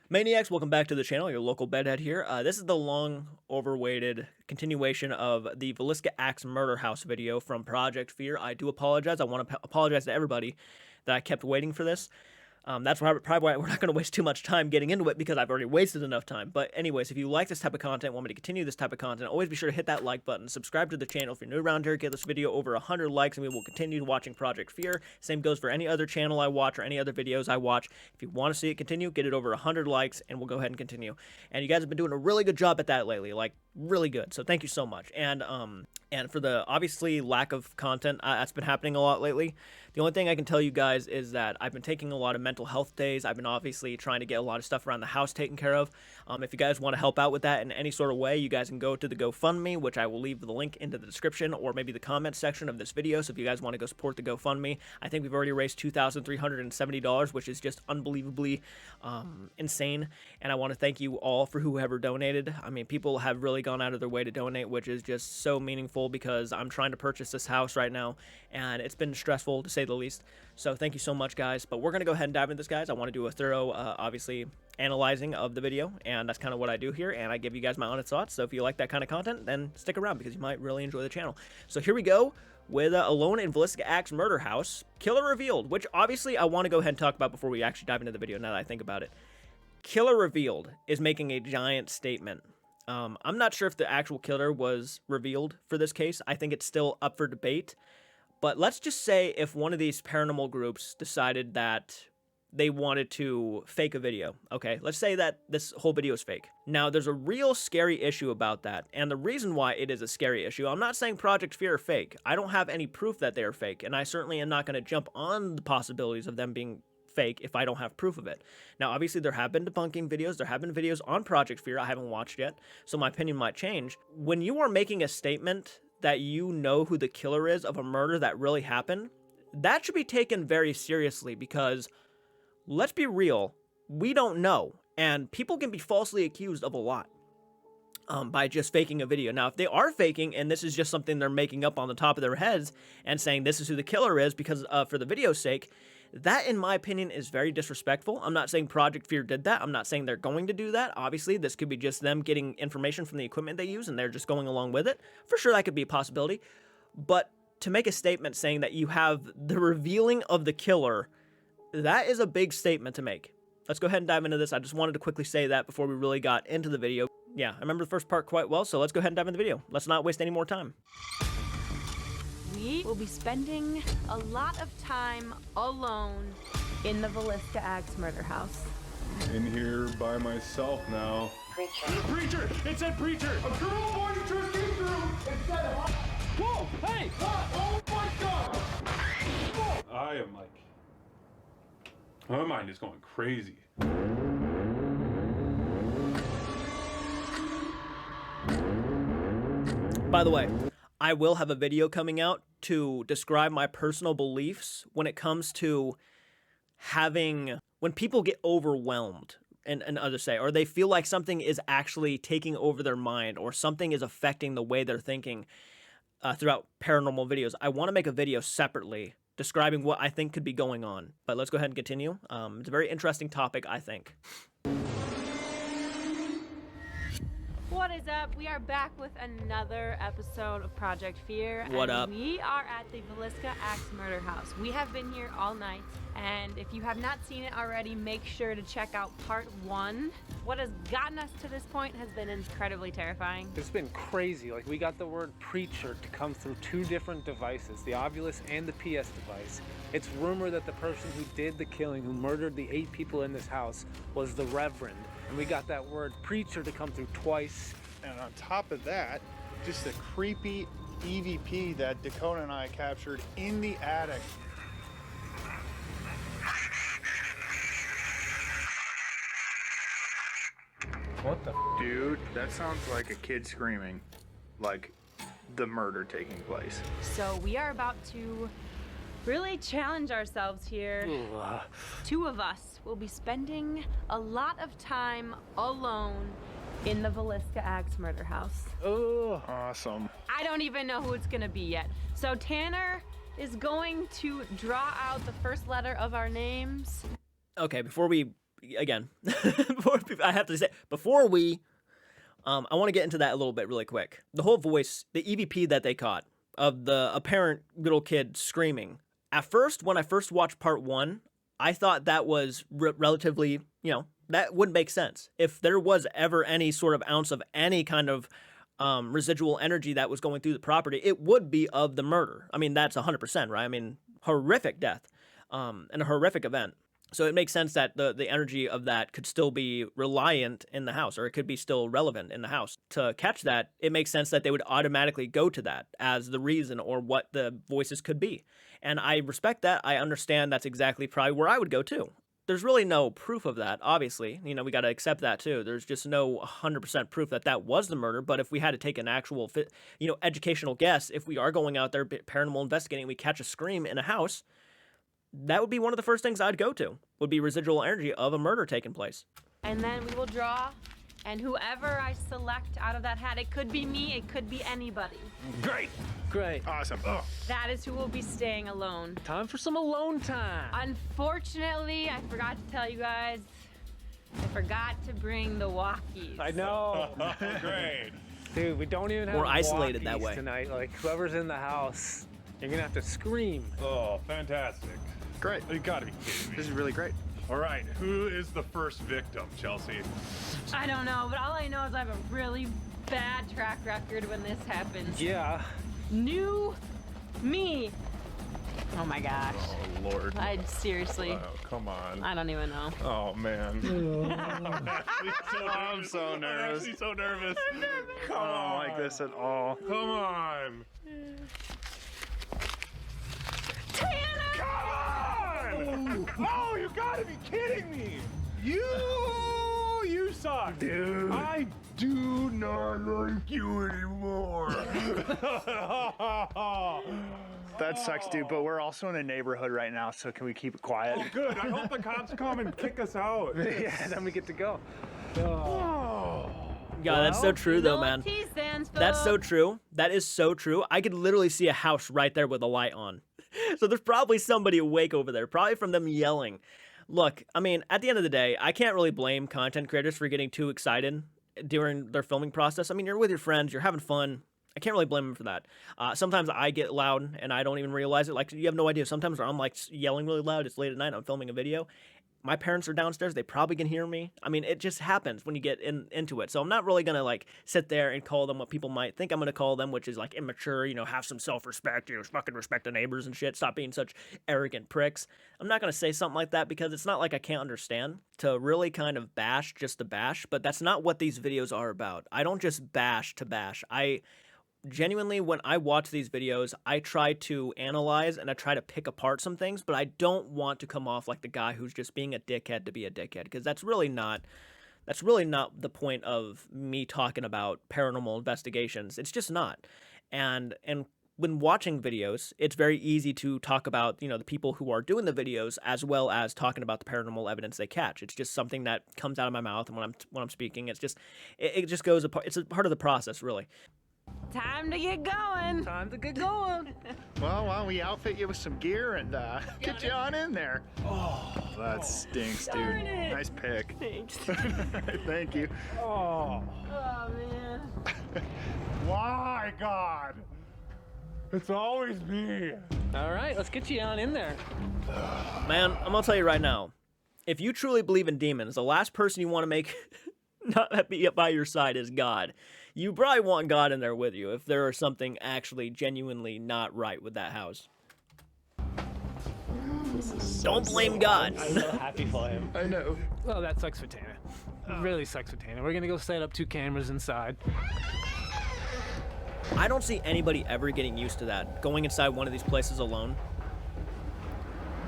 Maniacs, welcome back to the channel. Your local bedhead here. This is the long overwaited continuation of the Villisca Axe Murder House video from Project Fear. I do apologize. I want to apologize to everybody that I kept waiting for this. That's probably why we're not going to waste too much time getting into it, because I've already wasted enough time. But anyways, if you like this type of content, want me to continue this type of content, always be sure to hit that like button, subscribe to the channel if you're new around here, get this video over 100 likes, and we will continue watching Project Fear. Same goes for any other channel I watch or any other videos I watch. If you want to see it continue, get it over 100 likes, and we'll go ahead and continue. And you guys have been doing a really good job at that lately, like really good. So thank you so much. And for the obviously lack of content that's been happening a lot lately, the only thing I can tell you guys is that I've been taking a lot of mental health days. I've been obviously trying to get a lot of stuff around the house taken care of. If you guys want to help out with that in any sort of way, you guys can go to the GoFundMe, which I will leave the link into the description or maybe the comment section of this video. So if you guys want to go support the GoFundMe, I think we've already raised $2,370, which is just unbelievably insane. And I want to thank you all for whoever donated. I mean, people have really gone out of their way to donate, which is just so meaningful, because I'm trying to purchase this house right now, and it's been stressful to say the least. So thank you so much, guys. But we're going to go ahead and dive into this, guys. I want to do a thorough, obviously, analyzing of the video, and that's kind of what I do here, and I give you guys my honest thoughts. So if you like that kind of content, then stick around, because you might really enjoy the channel. So here we go with Alone in Villisca Axe Murder House, Killer Revealed, which obviously I want to go ahead and talk about before we actually dive into the video, now that I think about it. Killer Revealed is making a giant statement. I'm not sure if the actual killer was revealed for this case. I think it's still up for debate. But let's just say if one of these paranormal groups decided that they wanted to fake a video. Okay, let's say that this whole video is fake. Now, there's a real scary issue about that. And the reason why it is a scary issue, I'm not saying Project Fear are fake. I don't have any proof that they are fake. And I certainly am not going to jump on the possibilities of them being fake if I don't have proof of it. Now, obviously, there have been debunking videos. There have been videos on Project Fear I haven't watched yet, so my opinion might change. When you are making a statement that you know who the killer is of a murder that really happened, that should be taken very seriously, because let's be real, we don't know, and people can be falsely accused of a lot by just faking a video. Now, if they are faking and this is just something they're making up on the top of their heads and saying this is who the killer is because for the video's sake, that, in my opinion, is very disrespectful. I'm not saying Project Fear did that. I'm not saying they're going to do that. Obviously, this could be just them getting information from the equipment they use and they're just going along with it. For sure, that could be a possibility. But to make a statement saying that you have the revealing of the killer, that is a big statement to make. Let's go ahead and dive into this. I just wanted to quickly say that before we really got into the video. Yeah, I remember the first part quite well, so let's go ahead and dive into the video. Let's not waste any more time. We will be spending a lot of time alone in the Villisca Axe Murder House. In here by myself now. Preacher. Preacher! It said preacher! A girl boy you just came through! It said whoa! Hey! What? Oh my god! Whoa. I am like... my mind is going crazy. By the way, I will have a video coming out to describe my personal beliefs when it comes to when people get overwhelmed, and others say, or they feel like something is actually taking over their mind or something is affecting the way they're thinking throughout paranormal videos. I want to make a video separately describing what I think could be going on. But let's go ahead and continue. It's a very interesting topic, I think. What is up? We are back with another episode of Project Fear. What up? We are at the Villisca Axe Murder House. We have been here all night, and if you have not seen it already, make sure to check out part 1. What has gotten us to this point has been incredibly terrifying. It's been crazy. Like, we got the word preacher to come through 2 different devices, the Ovilus and the PS device. It's rumored that the person who did the killing, who murdered the 8 people in this house, was the Reverend. And we got that word preacher to come through twice. And on top of that, just a creepy EVP that Dakota and I captured in the attic. What the? Dude, that sounds like a kid screaming, like the murder taking place. So we are about to really challenge ourselves here. 2 of us will be spending a lot of time alone in the Villisca Axe Murder House. Oh, Awesome. I don't even know who it's gonna be yet. So Tanner is going to draw out the first letter of our names. Okay, before we again, I have to say, before we, I want to get into that a little bit really quick. The whole voice, the EVP that they caught of the apparent little kid screaming. At first, when I first watched part 1, I thought that was relatively, that would make sense. If there was ever any sort of ounce of any kind of residual energy that was going through the property, it would be of the murder. I mean, that's 100%, right? I mean, horrific death and a horrific event. So it makes sense that the energy of that could still be reliant in the house, or it could be still relevant in the house. To catch that, it makes sense that they would automatically go to that as the reason or what the voices could be. And I respect that. I understand that's exactly probably where I would go too. There's really no proof of that, obviously. We got to accept that too. There's just no 100% proof that that was the murder. But if we had to take an actual, educational guess, if we are going out there paranormal investigating and we catch a scream in a house, that would be one of the first things I'd go to, would be residual energy of a murder taking place. And then we will draw, and whoever I select out of that hat, it could be me, it could be anybody. Great. Great. Awesome. Oh. That is who will be staying alone. Time for some alone time. Unfortunately, I forgot to tell you guys, I forgot to bring the walkies. I know. Great. Dude, we don't even have We're isolated that walkies way. tonight. Like, whoever's in the house, you're gonna have to scream. Oh, fantastic. Great. You gotta be kidding me. This is really great. All right, who is the first victim, Chelsea? I don't know, but all I know is I have a really bad track record when this happens. Yeah. New me. Oh my gosh. Oh, Lord. I seriously, Oh, come on. I don't even know. Oh, man. I'm so nervous. I'm actually so nervous. Come I don't on. like this at all. Come on. Tanner! Come on! Oh, you gotta be kidding me! You suck, Dude. I do not like you anymore. That sucks, dude, but we're also in a neighborhood right now, so can we keep it quiet? Oh, good. I hope the cops come and kick us out. Yeah, then we get to go. Oh. Yeah, that's so true though, No man. T stands for. That's so true. That is so true. I could literally see a house right there with a light on. So there's probably somebody awake over there, probably from them yelling. Look, I mean, at the end of the day, I can't really blame content creators for getting too excited during their filming process. I mean, you're with your friends, you're having fun. I can't really blame them for that. Sometimes I get loud and I don't even realize it. Like, you have no idea. Sometimes I'm like yelling really loud. It's late at night. I'm filming a video. My parents are downstairs. They probably can hear me. I mean, it just happens when you get into it. So I'm not really going to like sit there and call them what people might think I'm going to call them, which is like immature, have some self-respect, fucking respect the neighbors and shit. Stop being such arrogant pricks. I'm not going to say something like that because it's not like I can't understand to really kind of bash just to bash, but that's not what these videos are about. I don't just bash to bash. Genuinely, when I watch these videos, I try to analyze and I try to pick apart some things, but I don't want to come off like the guy who's just being a dickhead to be a dickhead, because that's really not the point of me talking about paranormal investigations. It's just not. And when watching videos, it's very easy to talk about, the people who are doing the videos as well as talking about the paranormal evidence they catch. It's just something that comes out of my mouth, and when I'm speaking, it just goes apart. It's a part of the process, really. Time to get going. Time to get going. Well, why don't we outfit you with some gear and get you on in there? Oh, that stinks, dude. Darn it. Nice pick. Thanks. Thank you. Oh. Oh man. Why, God? It's always me. All right, let's get you on in there. Man, I'm gonna tell you right now, if you truly believe in demons, the last person you want to make not be by your side is God. You probably want God in there with you if there is something actually genuinely not right with that house. Don't blame God. I'm so happy for him. I know. Well, that sucks for Tanner. It really sucks for Tanner. We're gonna go set up 2 cameras inside. I don't see anybody ever getting used to that, going inside one of these places alone.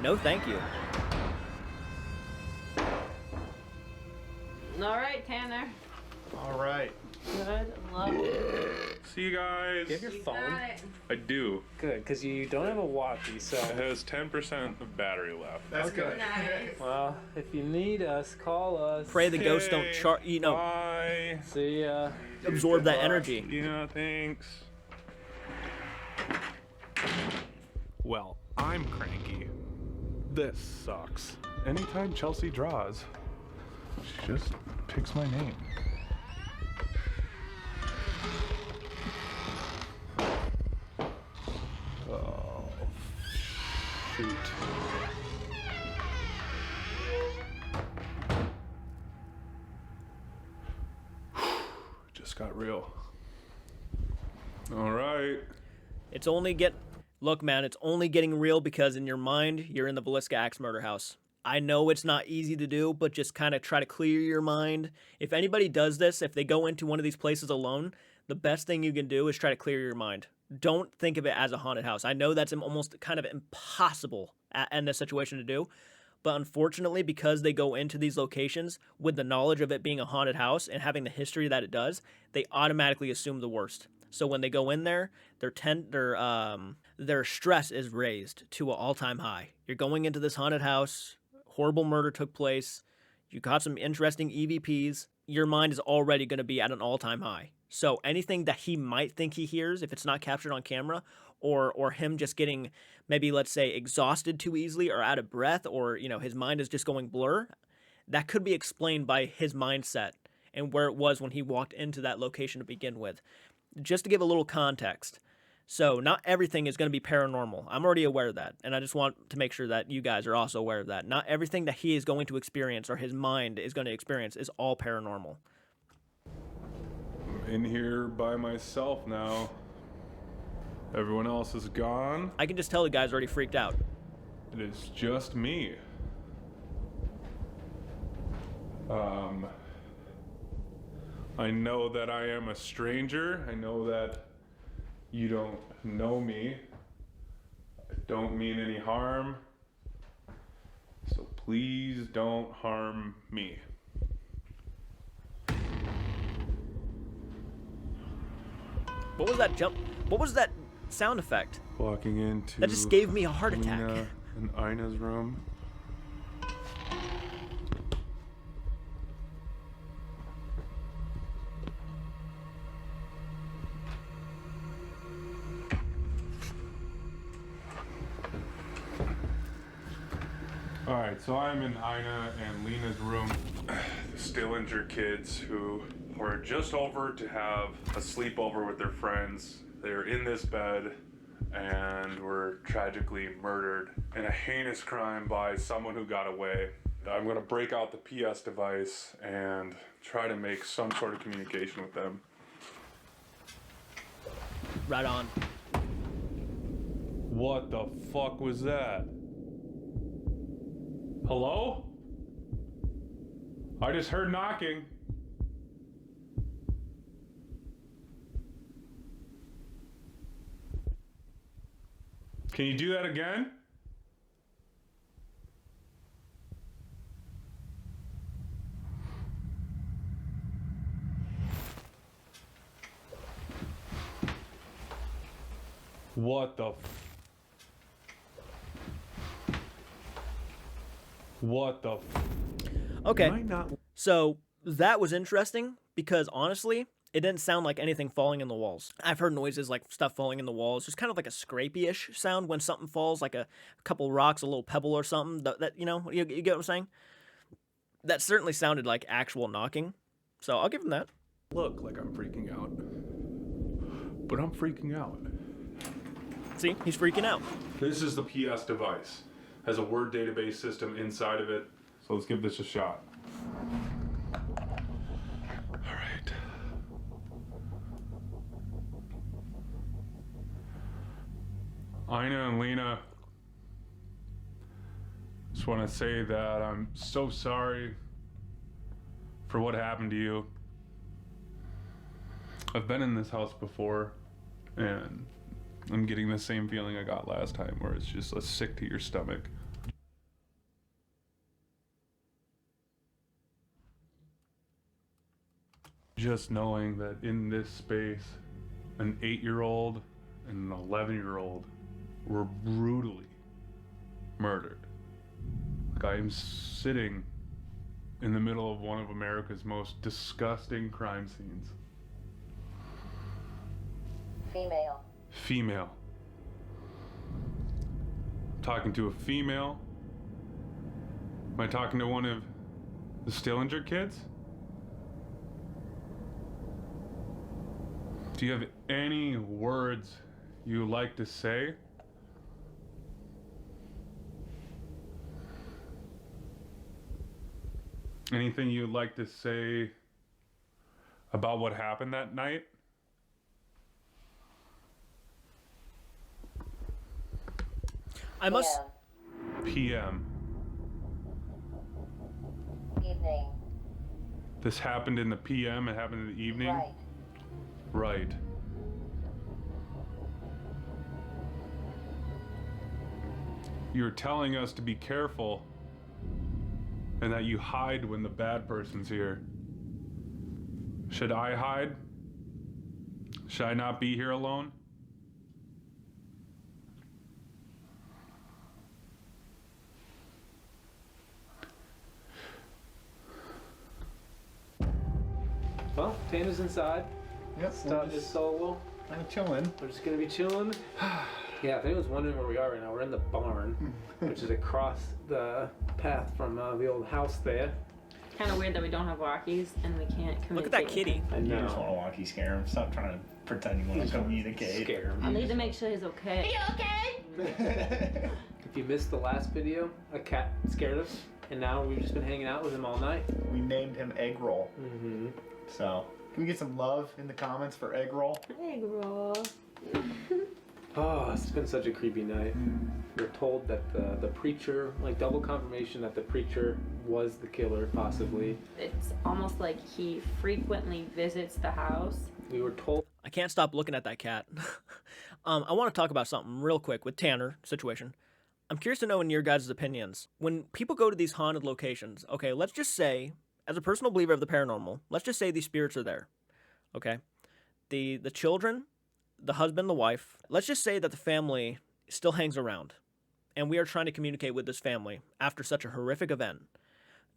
No, thank you. All right, Tanner. All right. Good. Love it. See you guys. Do you have your phone? Got it. I do. Good, because you don't have a walkie, so. It has 10% of battery left. That's good. Nice. Well, if you need us, call us. Pray the ghosts don't Bye. See ya. absorb that energy. Yeah, thanks. Well, I'm cranky. This sucks. Anytime Chelsea draws, She just picks my name. Oh, shoot. Just got real. All right. It's only Look, man, it's only getting real because in your mind, you're in the Villisca Axe murder house. I know it's not easy to do, but just kind of try to clear your mind. If anybody does this, if they go into one of these places alone, the best thing you can do is try to clear your mind. Don't think of it as a haunted house. I know that's almost kind of impossible in this situation to do, but unfortunately, because they go into these locations with the knowledge of it being a haunted house and having the history that it does, they automatically assume the worst. So when they go in there, their stress is raised to an all-time high. You're going into this haunted house, horrible murder took place, you got some interesting EVPs, your mind is already going to be at an all-time high. So anything that he might think he hears, if it's not captured on camera, or him just getting maybe, let's say, exhausted too easily or out of breath, or his mind is just going blur, that could be explained by his mindset and where it was when he walked into that location to begin with. Just to give a little context. So not everything is going to be paranormal. I'm already aware of that. And I just want to make sure that you guys are also aware of that. Not everything that he is going to experience or his mind is going to experience is all paranormal. I'm in here by myself now. Everyone else is gone. I can just tell the guy's already freaked out. It is just me. I know that I am a stranger. I know that you don't know me. I don't mean any harm. So please don't harm me. What was that jump? What was that sound effect? Walking into That just gave me a heart attack. Lena and Ina's room. Alright, so I'm in Ina and Lena's room. The Stillinger kids who were just over to have a sleepover with their friends. They're in this bed and were tragically murdered in a heinous crime by someone who got away. I'm gonna break out the PS device and try to make some sort of communication with them. Right on. What the fuck was that? Hello? I just heard knocking. Can you do that again? What the What the Okay, Am I not... so that was interesting because honestly, it didn't sound like anything falling in the walls. I've heard noises like stuff falling in the walls, just kind of like a scrapey-ish sound when something falls, like a couple rocks, a little pebble or something. You get what I'm saying? That certainly sounded like actual knocking, so I'll give him that. Look like I'm freaking out. But I'm freaking out. See, he's freaking out. This is the PS device. Has a word database system inside of it. So let's give this a shot. All right. Ina and Lena, just want to say that I'm so sorry for what happened to you. I've been in this house before, and I'm getting the same feeling I got last time, where it's just a sick to your stomach. Just knowing that in this space, an 8-year-old and an 11-year-old were brutally murdered. Like, I am sitting in the middle of one of America's most disgusting crime scenes. Female. Female. Talking to a female? Am I talking to one of The Stillinger kids? Do you have any words you like to say? Anything you'd like to say about what happened that night? I must. PM. Evening. This happened in the PM, it happened in the evening? Right. Right. You're telling us to be careful and that you hide when the bad person's here. Should I hide? Should I not be here alone? Well, Tana's inside. Yep. Starting this solo. I'm chilling. We're just gonna be chilling. Yeah, if anyone's wondering where we are right now, we're in the barn, which is across the path from the old house there. Kind of weird that we don't have walkies and we can't communicate. Look at that kitty. I You just know. want to walkie scare him. Stop trying to pretend you want to communicate. Scare I him. need to make sure he's okay. If you missed the last video, a cat scared us, and now we've just been hanging out with him all night. We named him Egg Roll. Mm-hmm. So, can we get some love in the comments for Egg Roll? Egg roll. Oh, it's been such a creepy night. We're told that the preacher, like double confirmation that the preacher was the killer, possibly. It's almost like he frequently visits the house. We were told. I can't stop looking at that cat. I want to talk about something real quick with Tanner situation. I'm curious to know in your guys' opinions. When people go to these haunted locations, okay, let's just say, as a personal believer of the paranormal, let's just say these spirits are there, okay? The children, the husband, the wife, let's just say that the family still hangs around, and we are trying to communicate with this family after such a horrific event.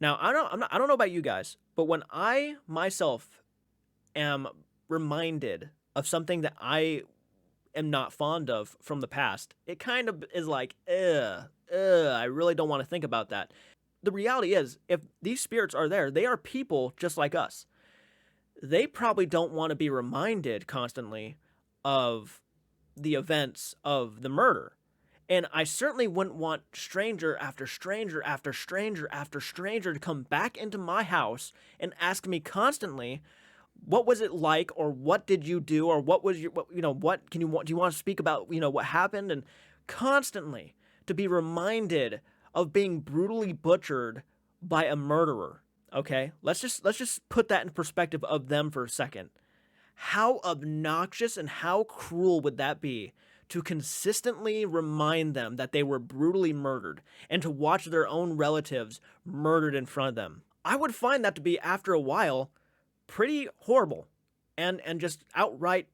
Now, I don't know about you guys, but when I myself am reminded of something that I am not fond of from the past, it kind of is like, I really don't want to think about that. The reality is, if these spirits are there, they are people just like us. They probably don't want to be reminded constantly of the events of the murder. And I certainly wouldn't want stranger after stranger after stranger after stranger to come back into my house and ask me constantly, what was it like, or what did you do, or what was your, what do you want to speak about, what happened, and constantly to be reminded of being brutally butchered by a murderer. Okay, let's just put that in perspective of them for a second. How obnoxious and how cruel would that be to consistently remind them that they were brutally murdered and to watch their own relatives murdered in front of them? I would find that to be, after a while, pretty horrible and just outright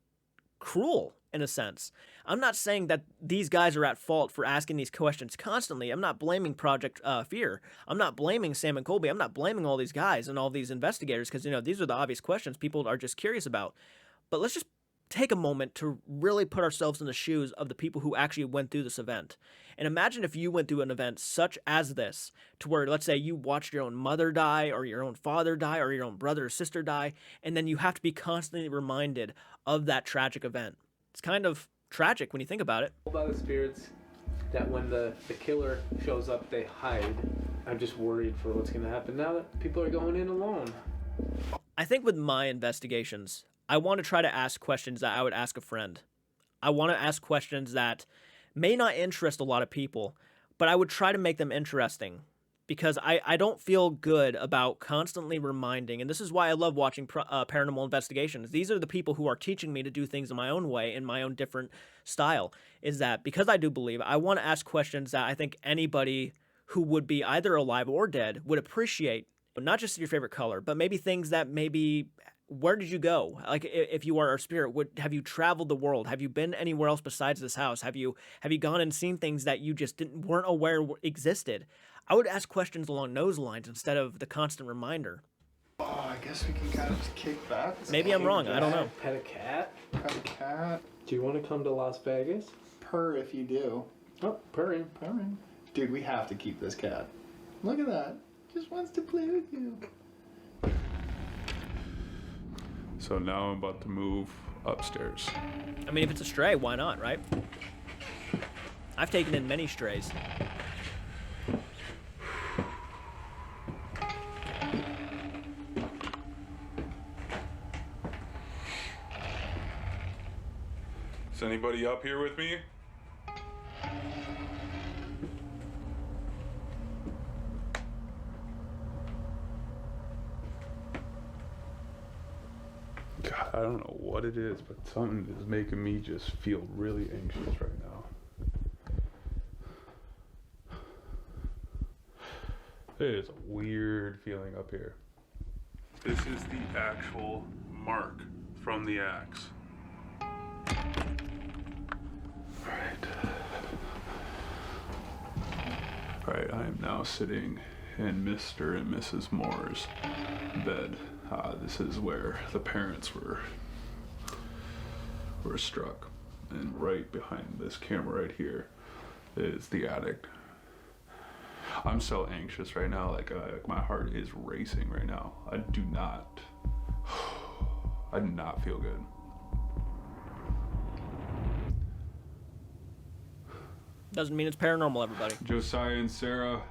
cruel in a sense. I'm not saying that these guys are at fault for asking these questions constantly. I'm not blaming Project Fear. I'm not blaming Sam and Colby. I'm not blaming all these guys and all these investigators because, these are the obvious questions people are just curious about. But let's just take a moment to really put ourselves in the shoes of the people who actually went through this event. And imagine if you went through an event such as this, to where, let's say, you watched your own mother die, or your own father die, or your own brother or sister die, and then you have to be constantly reminded of that tragic event. It's kind of tragic when you think about it. By the spirits that when the killer shows up, they hide. I'm just worried for what's going to happen now that people are going in alone. I think with my investigations, I want to try to ask questions that I would ask a friend. I want to ask questions that may not interest a lot of people, but I would try to make them interesting, because I don't feel good about constantly reminding, and this is why I love watching paranormal investigations. These are the people who are teaching me to do things in my own way, in my own different style, is that because I do believe, I want to ask questions that I think anybody who would be either alive or dead would appreciate. Not just your favorite color, but maybe things that where did you go? Like, if you are a spirit, have you traveled the world? Have you been anywhere else besides this house? Have you gone and seen things that you just weren't aware existed? I would ask questions along those lines instead of the constant reminder. Oh, I guess we can kind of just kick back. Maybe I'm wrong. I don't know. Pet a cat? Pet a cat. Do you want to come to Las Vegas? Purr if you do. Oh, purring. Purring. Dude, we have to keep this cat. Look at that. just wants to play with you. So now I'm about to move upstairs. I mean, if it's a stray, why not, right? I've taken in many strays. Is anybody up here with me? God, I don't know what it is, but something is making me just feel really anxious right now. It is a weird feeling up here. This is the actual mark from the axe. Alright, I am now sitting in Mr. and Mrs. Moore's bed. This is where the parents were struck. And right behind this camera right here is the attic. I'm so anxious right now, like my heart is racing right now. I do not feel good. Doesn't mean it's paranormal, everybody. Josiah and Sarah,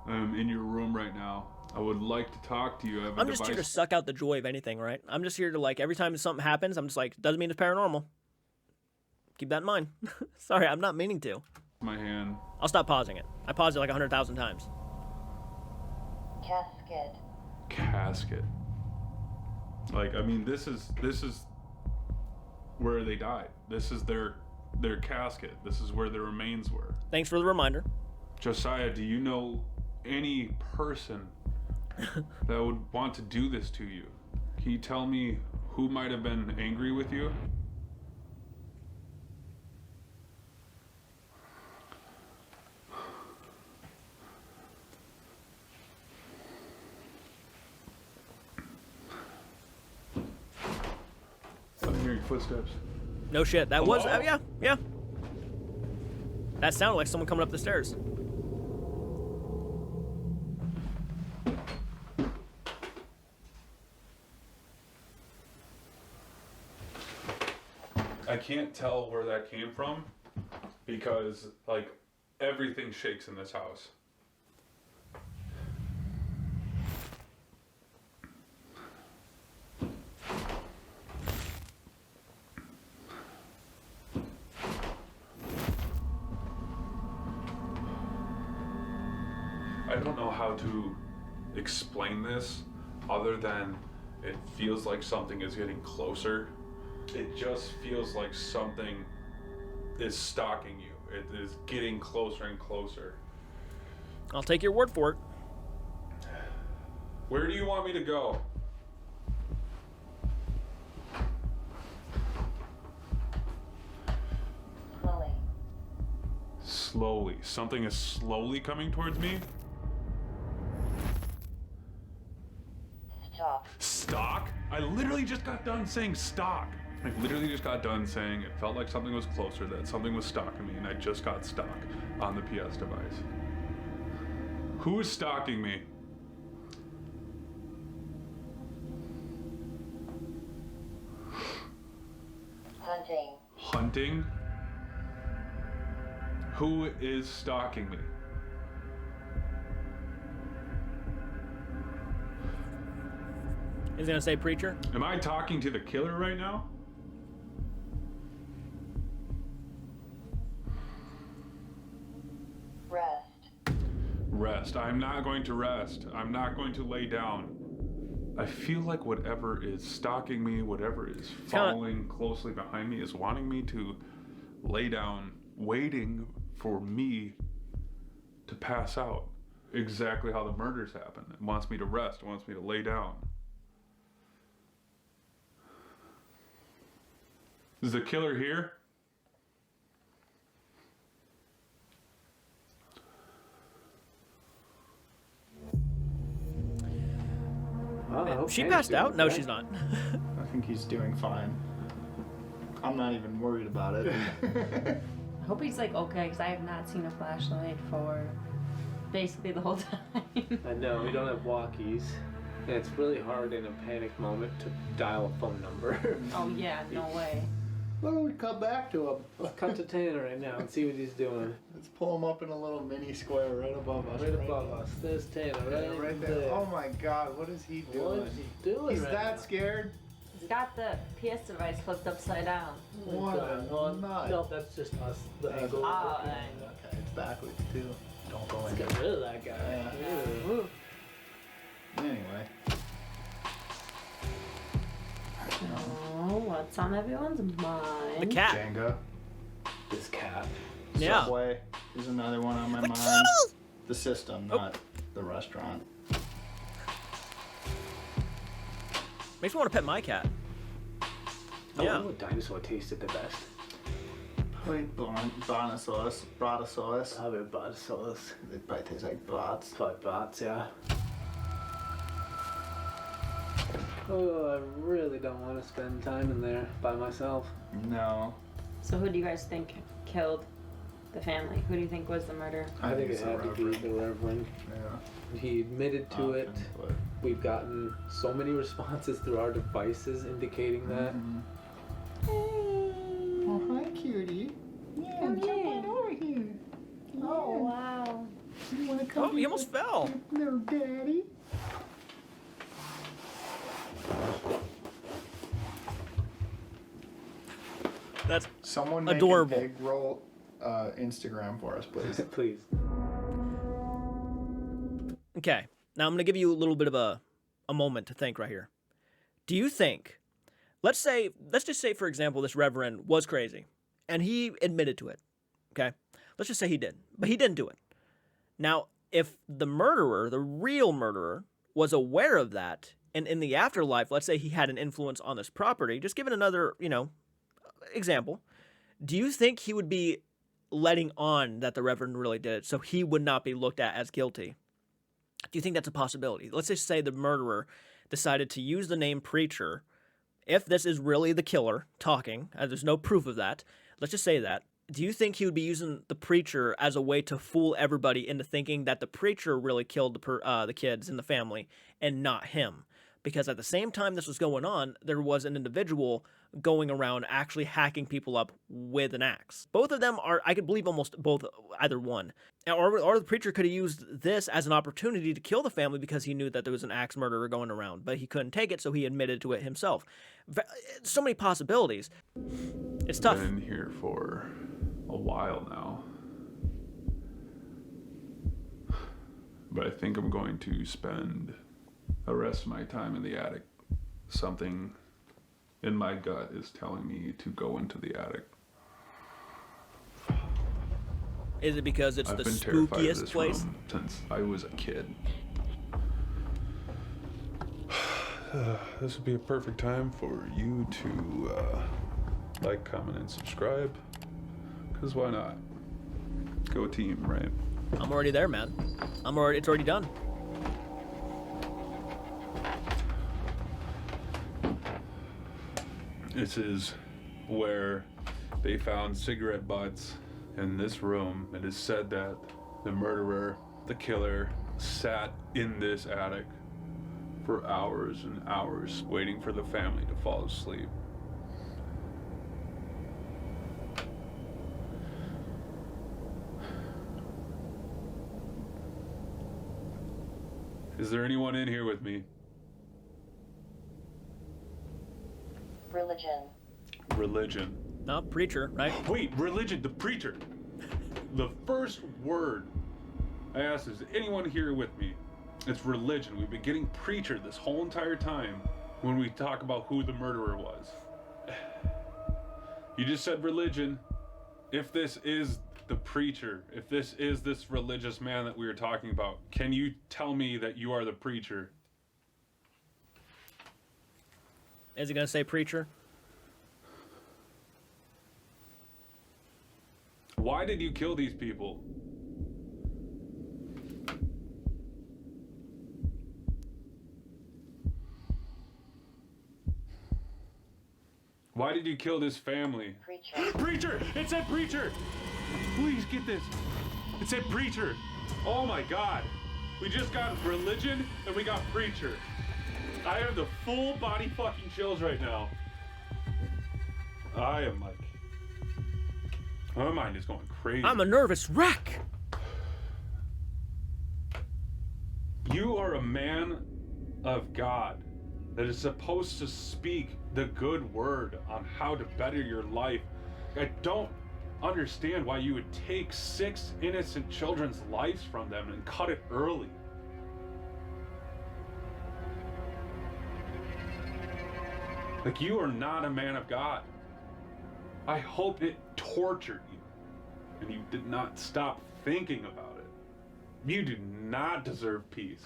I'm in your room right now. I would like to talk to you. I have a I'm just here to suck out the joy of anything, right? I'm just here to, like, every time something happens, I'm just like, doesn't mean it's paranormal. Keep that in mind. Sorry, I'm not meaning to. My hand. I'll stop pausing it. I paused it like 100,000 times. Casket. Like, I mean, this is where they died. This is their casket. This is where their remains were. Thanks for the reminder. Josiah, do you know any person that would want to do this to you? Can you tell me who might have been angry with you? I'm hearing footsteps. No shit. That was, Hello? yeah. That sounded like someone coming up the stairs. I can't tell where that came from because, like, everything shakes in this house. I don't know how to explain this other than it feels like something is getting closer. It just feels like something is stalking you. It is getting closer and closer. I'll take your word for it. Where do you want me to go? Slowly. Something is slowly coming towards me? Stalk? I literally just got done saying stalk. I literally just got done saying it felt like something was closer, that something was stalking me, and I just got stalk on the PS device. Who is stalking me? Hunting? Who is stalking me? He's gonna say preacher. Am I talking to the killer right now? Rest. I'm not going to rest. I'm not going to lay down. I feel like whatever is stalking me, whatever is following closely behind me is wanting me to lay down, waiting for me to pass out. Exactly how the murders happen. It wants me to rest. It wants me to lay down. Is the killer here? She passed out? No, she's not. I think he's doing fine. I'm not even worried about it. I hope he's like okay, because I have not seen a flashlight for basically the whole time. I know, we don't have walkies. And it's really hard in a panic moment to dial a phone number. Oh yeah, no way. Why don't we come back to him? Let's cut to Tanner right now and see what he's doing. Let's pull him up in a little mini square right above us. Right above us. There's Tanner, right there. Oh my God, what is he doing? What is he doing? He's right that now? scared? He's got the PS device flipped upside down. What a nut. No, that's just us. The angle. Ah, Okay, it's backwards too. Don't go in. Let's get rid of that guy. Yeah. Ooh. Anyway. Oh, what's on everyone's mind? The cat. Jenga. This cat. Yeah. Subway is another one on my mind. The system, not the restaurant. Makes me want to pet my cat. I Yeah. wonder what dinosaur tasted the best. Probably Brontosaurus. Probably Brontosaurus. They probably taste like bots. Probably bots, yeah. Oh, I really don't want to spend time in there by myself. No. So who do you guys think killed the family? Who do you think was the murderer? I think it it's had to be the Reverend. Yeah. He admitted to it. But We've gotten so many responses through our devices indicating that. Oh, hi, cutie. Yeah, Come jump here. on over here. Oh wow. You want to come Oh, he almost fell. little daddy? That's Someone make adorable. an egg roll Instagram for us, please. Please. okay. Now I'm going to give you a little bit of a moment to think right here. Do you think, let's just say, for example, this Reverend was crazy and he admitted to it. Okay. Let's just say he did, but he didn't do it. Now, if the murderer, the real murderer, was aware of that, and in the afterlife, let's say he had an influence on this property, just give it another, example. Do you think he would be letting on that the Reverend really did it so he would not be looked at as guilty? Do you think that's a possibility? Let's just say the murderer decided to use the name Preacher. If this is really the killer talking, and there's no proof of that, let's just say that. Do you think he would be using the Preacher as a way to fool everybody into thinking that the Preacher really killed the kids in the family and not him? Because at the same time this was going on, there was an individual going around actually hacking people up with an axe. Both of them are, I could believe almost both, either one. Or the Preacher could have used this as an opportunity to kill the family because he knew that there was an axe murderer going around, but he couldn't take it, so he admitted to it himself. So many possibilities. It's tough. Been here for a while now. But I think I'm going to spend the rest of my time in the attic. Something in my gut is telling me to go into the attic. Is it because it's I've the been terrified of spookiest this place? room since I was a kid. This would be a perfect time for you to like, comment, and subscribe. Because why not? Go team, right? I'm already there, man. It's already done. This is where they found cigarette butts in this room. It is said that the murderer, the killer, sat in this attic for hours and hours waiting for the family to fall asleep. Is there anyone in here with me? Religion. No, Preacher, right? Wait, religion, the preacher. The first word I asked is anyone here with me? It's religion. We've been getting preacher this whole entire time when we talk about who the murderer was. You just said religion. If this is the preacher, if this is this religious man that we were talking about, can you tell me that you are the preacher? Is he going to say Preacher? Why did you kill these people? Why did you kill this family? Preacher! Preacher! It said preacher! Please get this. It said preacher. Oh my God. We just got religion and we got preacher. I have the full body fucking chills right now. I am like, my mind is going crazy. I'm a nervous wreck. You are a man of God that is supposed to speak the good word on how to better your life. I don't understand why you would take 6 innocent children's lives from them and cut it early. Like, you are not a man of God. I hope it tortured you and you did not stop thinking about it. You do not deserve peace.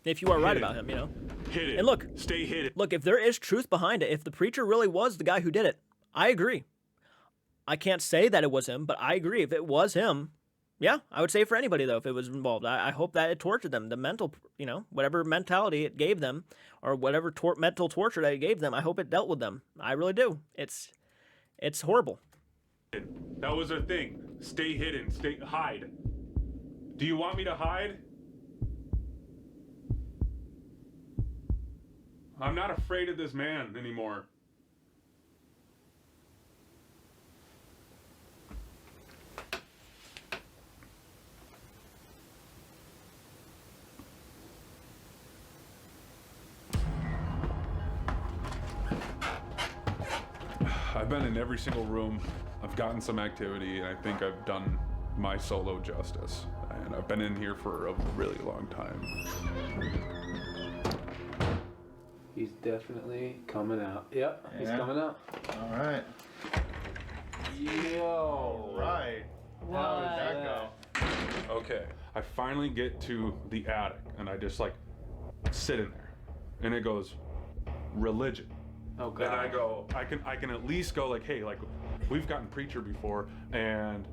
If you are right Hit it. about him, you know. Hit it. And look, Stay hit it. Look, if there is truth behind it, if the preacher really was the guy who did it, I agree. I can't say that it was him, but I agree. If it was him, yeah, I would say for anybody, though, if it was involved. I hope that it tortured them. The mental, you know, whatever mentality it gave them or whatever mental torture that it gave them, I hope it dealt with them. I really do. It's horrible. That was their thing. Stay hidden. Hide. Do you want me to hide? I'm not afraid of this man anymore. I've been in every single room. I've gotten some activity, and I think I've done my solo justice. And I've been in here for a really long time. He's definitely coming out. Yep, he's Yeah. coming out. All right. Yo. Right. How did that go? Okay, I finally get to the attic, and I just like sit in there, and it goes, religion. Oh And God. I go, I can at least go like, hey, like we've gotten preacher before, and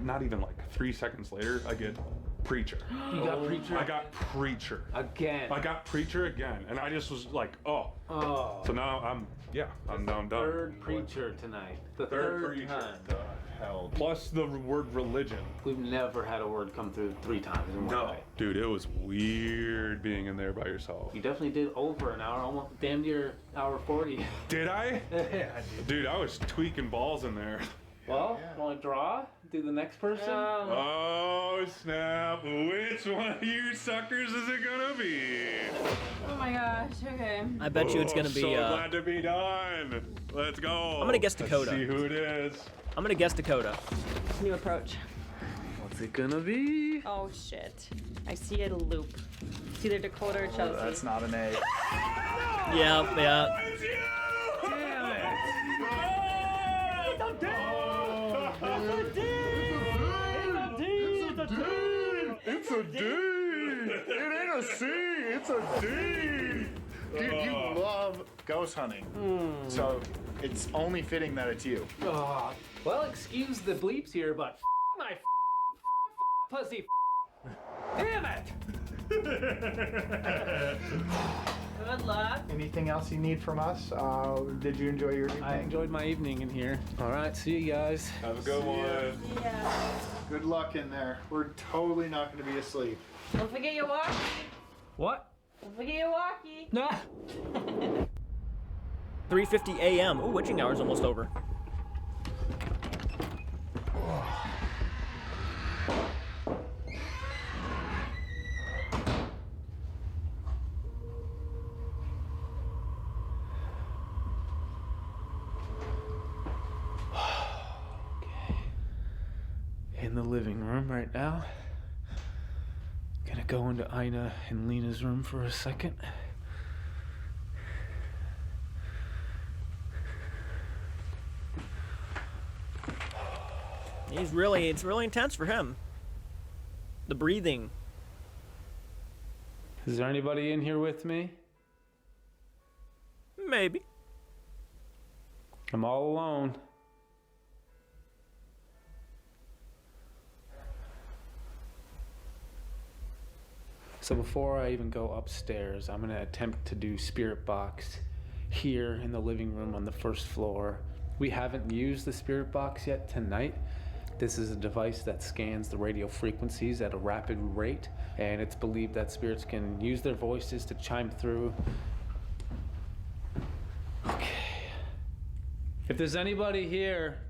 not even like 3 seconds later, I get preacher. You got preacher. I got preacher. Again. I got preacher again, and I just was like, oh. Oh. So now I'm done. Third preacher tonight. The Third third preacher. time. Hell. Plus the word religion. We've never had a word come through 3 times in one night. Dude, it was weird being in there by yourself. You definitely did over an hour, almost damn near hour 40. Did I? Yeah. Dude, I was tweaking balls in there. Well, want to draw? Do the next person? Oh, snap. Which one of you suckers is it gonna be? Oh my gosh, okay. I bet you it's going to be, So glad to be done. Let's go. I'm gonna guess Dakota. Let's see who it is. I'm going to guess Dakota. New approach. What's it gonna be? Oh shit. I see a loop. It's either Dakota or Chelsea. That's not an A. Yeah. Damn it! It's a D. It ain't a C. It's a D. Dude, you love ghost hunting. So it's only fitting that it's you. Oh, well, excuse the bleeps here, but my pussy. Damn it! Good luck. Anything else you need from us? Did you enjoy your evening? I enjoyed my evening in here. All right, see you guys. Have a good one. Yeah. Good luck in there. We're totally not going to be asleep. Don't forget your walkie. What? Don't forget your walkie. No. 3:50 a.m. Oh, witching hour's almost over. In the living room right now. Gonna go into Ina and Lena's room for a second. It's really intense for him. The breathing. Is there anybody in here with me? Maybe. I'm all alone. So before I even go upstairs, I'm gonna attempt to do spirit box here in the living room on the first floor. We haven't used the spirit box yet tonight. This is a device that scans the radio frequencies at a rapid rate, and it's believed that spirits can use their voices to chime through. Okay. If there's anybody here,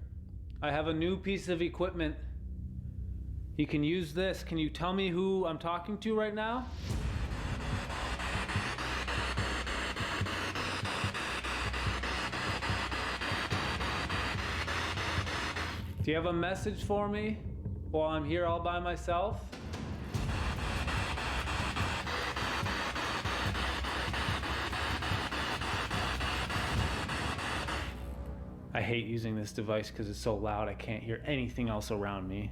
I have a new piece of equipment. You can use this. Can you tell me who I'm talking to right now? Do you have a message for me while I'm here all by myself? I hate using this device because it's so loud I can't hear anything else around me.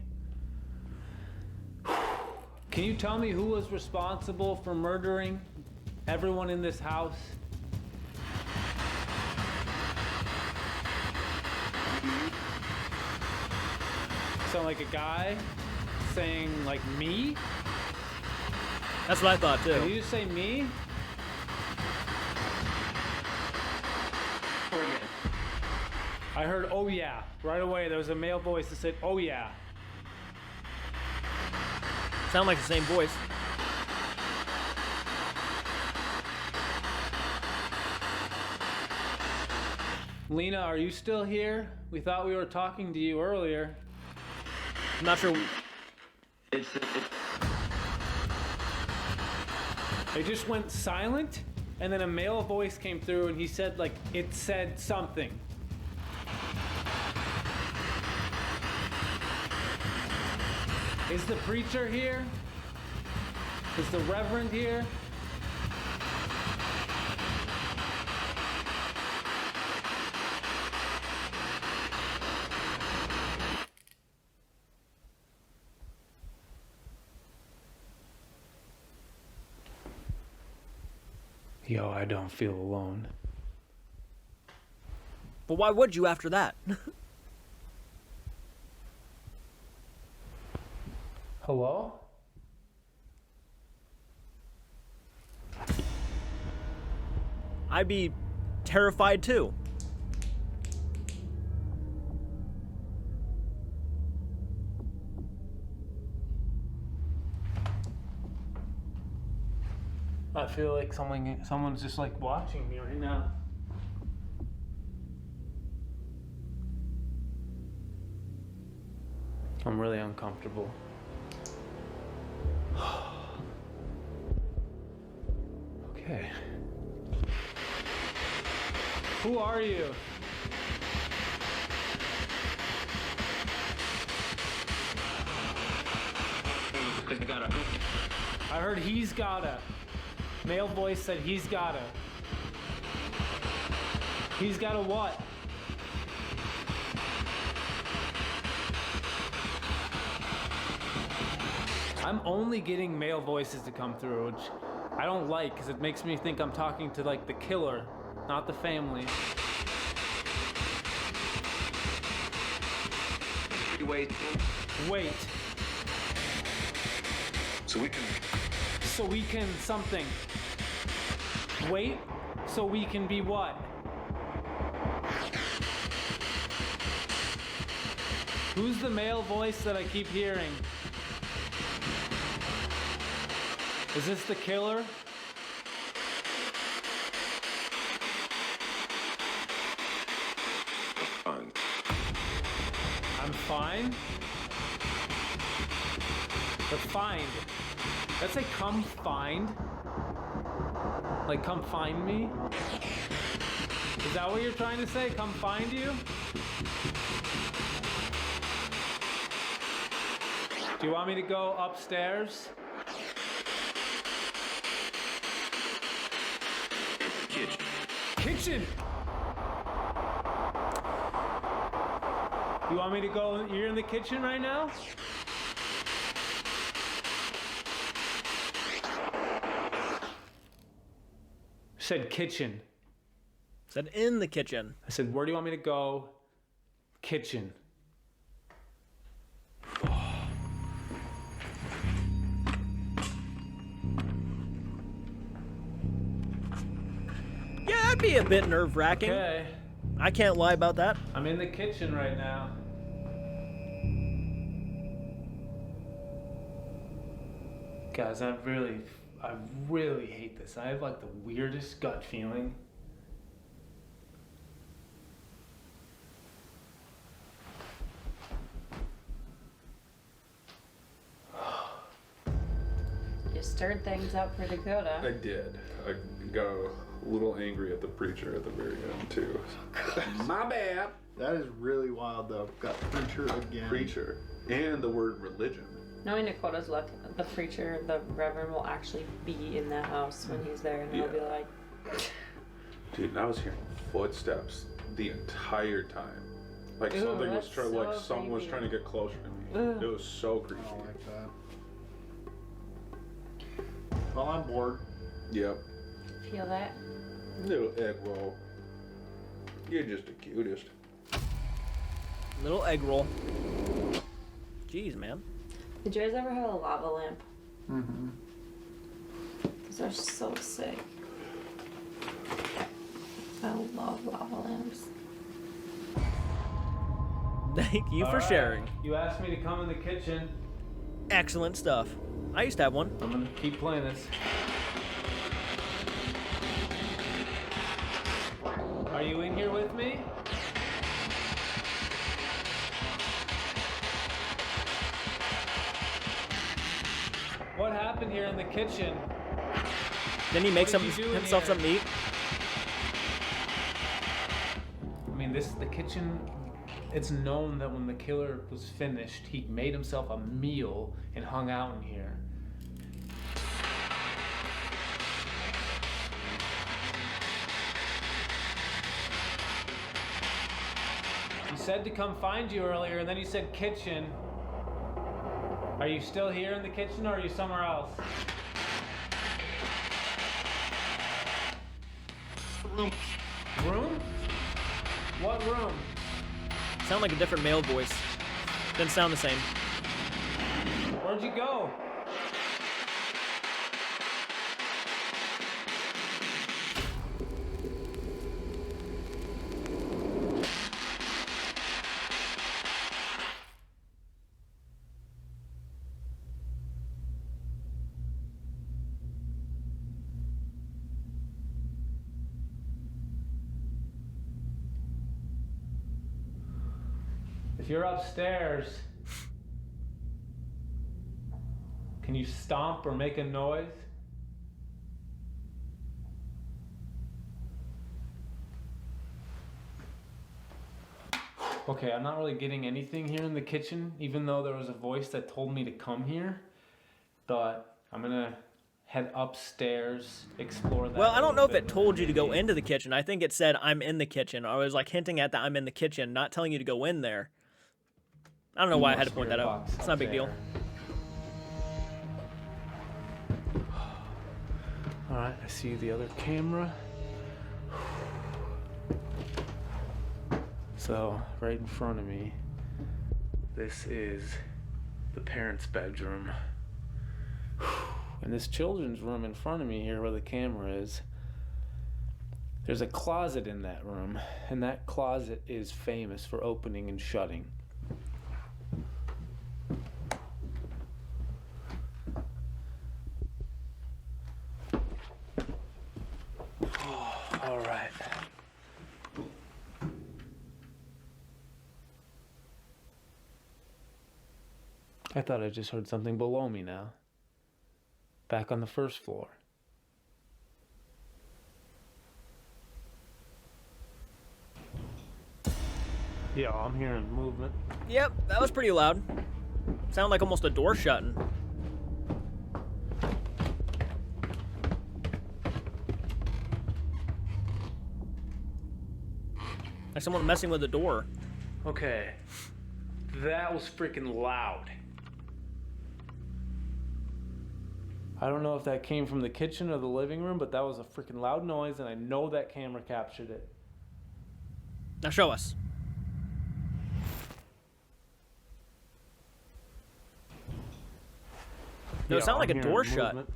Can you tell me who was responsible for murdering everyone in this house? Sound like a guy saying, like, me? That's what I thought too. Did you just say me? I heard, oh yeah. Right away, there was a male voice that said, oh yeah. Sound like the same voice. Lena, are you still here? We thought we were talking to you earlier. I'm not sure. It just went silent, and then a male voice came through, and he said, like, it said something. Is the preacher here? Is the Reverend here? Yo, I don't feel alone. But why would you after that? Hello? I'd be terrified too. I feel like someone's just like watching me right now. I'm really uncomfortable. Okay. Who are you? I heard he's gotta. Male voice said he's gotta. He's gotta what? I'm only getting male voices to come through, which I don't like because it makes me think I'm talking to like the killer, not the family. Wait. So we can something. Wait, so we can be what? Who's the male voice that I keep hearing? Is this the killer? fine. I'm fine? But find. Let's say come find. Like come find me? Is that what you're trying to say? Come find you? Do you want me to go upstairs? Kitchen! You want me to go? You're in the kitchen right now? Said kitchen. Said in the kitchen. I said, where do you want me to go? Kitchen. be a bit nerve-wracking. Okay. I can't lie about that. I'm in the kitchen right now. Guys, I really hate this. I have like the weirdest gut feeling. You stirred things up for Dakota. I did. I got a little angry at the preacher at the very end, too. My bad. That is really wild, though. Got preacher again. Preacher. And the word religion. Knowing Dakota's luck, the preacher, the Reverend, will actually be in the house when he's there, and he'll be like... Dude, and I was hearing footsteps the entire time. Like Ooh, something was that's trying, so like someone was creepy. trying to get closer to me. It was so creepy. I don't like that. Well, I'm bored. Yep. Feel that? Little egg roll. You're just the cutest. Little egg roll. Jeez, man. Did you guys ever have a lava lamp? Mm-hmm. Those are so sick. I love lava lamps. Thank you for All right. sharing. You asked me to come in the kitchen. Excellent stuff. I used to have one. I'm gonna keep playing this. Are you in here with me? What happened here in the kitchen? Then he makes What did you do in himself here? some meat. I mean, the kitchen, it's known that when the killer was finished, he made himself a meal and hung out in here. He said to come find you earlier, and then he said kitchen. Are you still here in the kitchen, or are you somewhere else? Room? What room? Sound like a different male voice. Didn't sound the same. Where'd you go? If you're upstairs, can you stomp or make a noise? Okay, I'm not really getting anything here in the kitchen, even though there was a voice that told me to come here. But I'm gonna head upstairs, explore that. Well, I don't know if a little it bit, told you to go maybe. into the kitchen. I think it said I'm in the kitchen. I was like hinting at that I'm in the kitchen, not telling you to go in there. I don't know why I had to point that Spirit out. box It's not a up big deal. there. All right, I see the other camera. So, right in front of me, this is the parents' bedroom. And this children's room in front of me here where the camera is, there's a closet in that room, and that closet is famous for opening and shutting. All right. I thought I just heard something below me now. Back on the first floor. Yeah, I'm hearing movement. Yep, that was pretty loud. Sounded like almost a door shutting. Like someone messing with the door. Okay. That was freaking loud. I don't know if that came from the kitchen or the living room, but that was a freaking loud noise, and I know that camera captured it. Now show us. No, it sounded like I'm a door hearing shut. movement.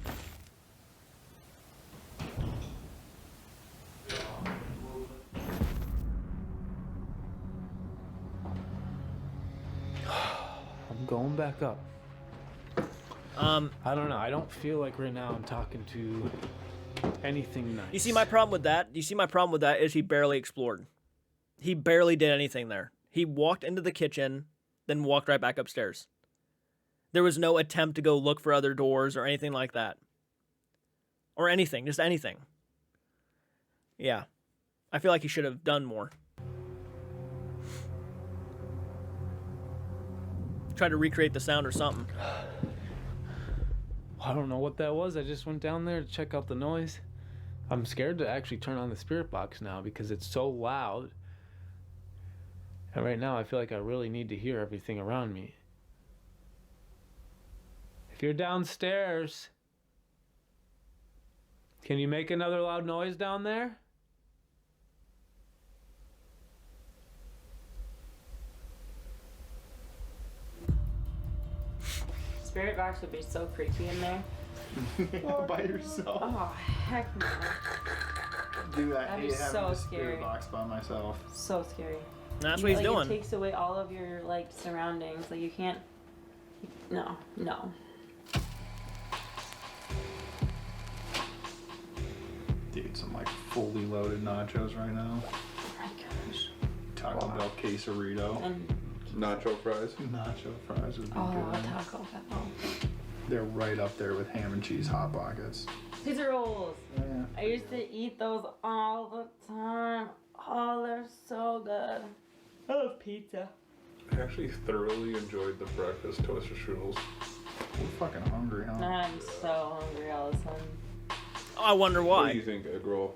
I'm going back up. I don't know. I don't feel like right now I'm talking to anything nice. You see my problem with that? You see my problem with that is he barely explored. He barely did anything there. He walked into the kitchen, then walked right back upstairs. There was no attempt to go look for other doors or anything like that. Or anything, just anything. Yeah. I feel like he should have done more. Try to recreate the sound or something. I don't know what that was. I just went down there to check out the noise. I'm scared to actually turn on the spirit box now because it's so loud. And right now I feel like I really need to hear everything around me. If you're downstairs, can you make another loud noise down there? Spirit box would be so creepy in there. By yourself. Oh, heck no. Dude, I That'd hate be having so a spirit scary. box by myself. So scary. That's what he's doing. It takes away all of your, like, surroundings. Like, you can't... No. Dude, some like fully loaded nachos right now. Oh my gosh. Taco Bell quesarito. And, Nacho fries. Nacho fries would be oh, good. Taco Bell. They're right up there with ham and cheese hot pockets. Pizza rolls. Yeah. I used to eat those all the time. Oh, they're so good. I love pizza. I actually thoroughly enjoyed the breakfast toaster strudels. We're fucking hungry, huh? I'm so hungry all of a sudden. Oh, I wonder What do you why. think, egg roll?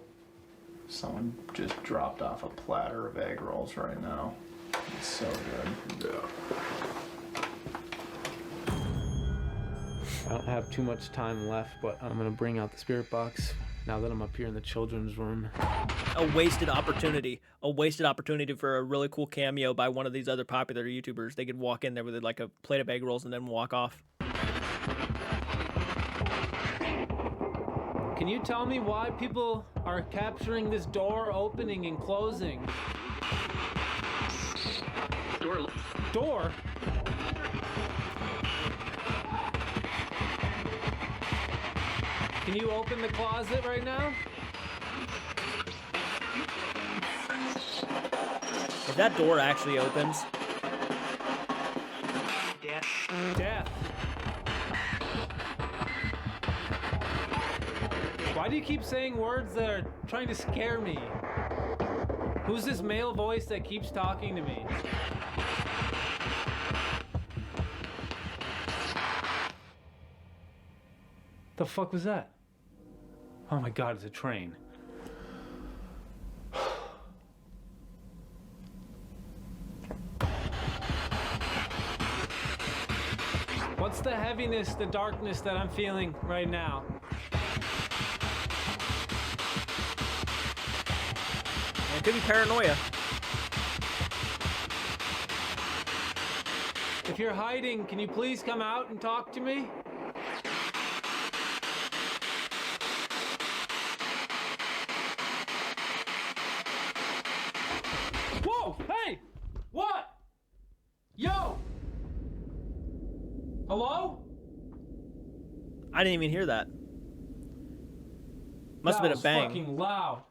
Someone just dropped off a platter of egg rolls right now. It's so good. Yeah. I don't have too much time left, but I'm gonna bring out the spirit box now that I'm up here in the children's room. A wasted opportunity. A wasted opportunity for a really cool cameo by one of these other popular YouTubers. They could walk in there with like a plate of egg rolls and then walk off. Can you tell me why people are capturing this door opening and closing? Door? Can you open the closet right now? If that door actually opens, Death. Why do you keep saying words that are trying to scare me? Who's this male voice that keeps talking to me? The fuck was that? Oh my god, it's a train. What's the heaviness, the darkness that I'm feeling right now? it could be paranoia. If you're hiding, can you please come out and talk to me? Whoa! Hey! What? Yo! Hello? I didn't even hear that. Must have been a That bang. was fucking loud.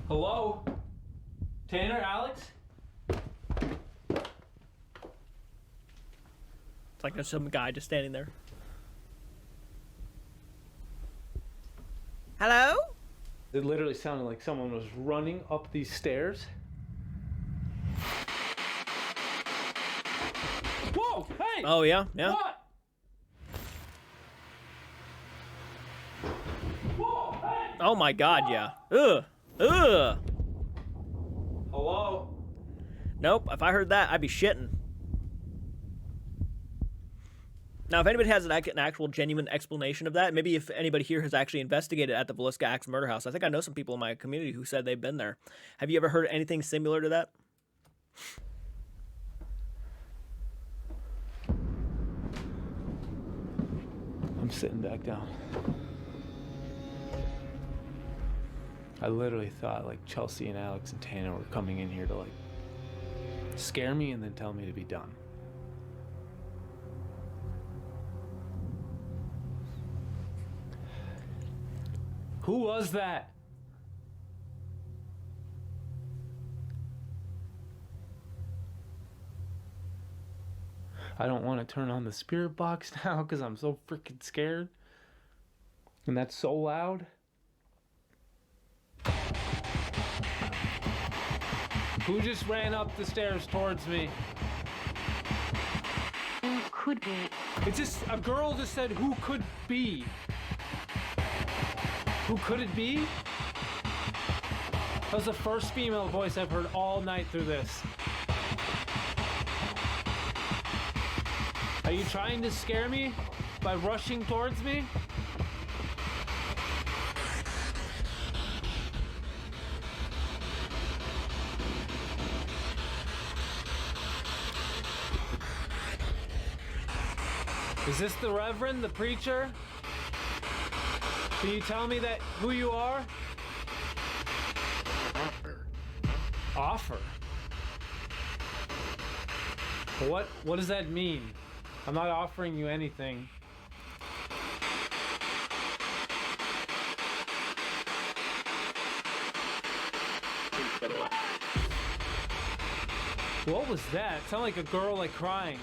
Hello? Tanner, Alex? It's like there's some guy just standing there. Hello? It literally sounded like someone was running up these stairs. Whoa! Hey! Oh, yeah? Yeah. What? Whoa! Hey! Oh my god, yeah. Ugh. Ugh. Hello? Nope, if I heard that, I'd be shitting. Now, if anybody has an actual genuine explanation of that, maybe if anybody here has actually investigated at the Villisca Axe murder house, I think I know some people in my community who said they've been there. Have you ever heard anything similar to that? I'm sitting back down. I literally thought like Chelsea and Alex and Tana were coming in here to like scare me and then tell me to be done. Who was that? I don't want to turn on the spirit box now because I'm so freaking scared. And that's so loud. Who just ran up the stairs towards me? Who could be? It's just, a girl just said, who could be? Who could it be? That was the first female voice I've heard all night through this. Are you trying to scare me by rushing towards me? Is this the Reverend, the preacher? Can you tell me that who you are? Offer. What does that mean? I'm not offering you anything. What was that? It sounded like a girl like crying.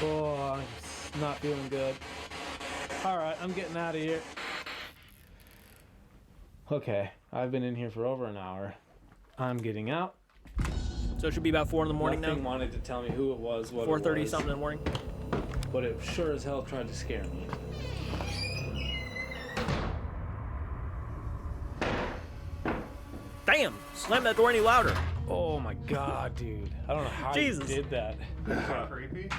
Oh, I'm not feeling good. All right, I'm getting out of here. Okay, I've been in here for over an hour. I'm getting out. So it should be about 4 in the morning Nothing now. wanted to tell me who it was, what 4:30 it was, something in the morning. but it sure as hell tried to scare me. Damn! Slam that door any louder. Oh my god, dude. I don't know how Jesus. you did that. Creepy.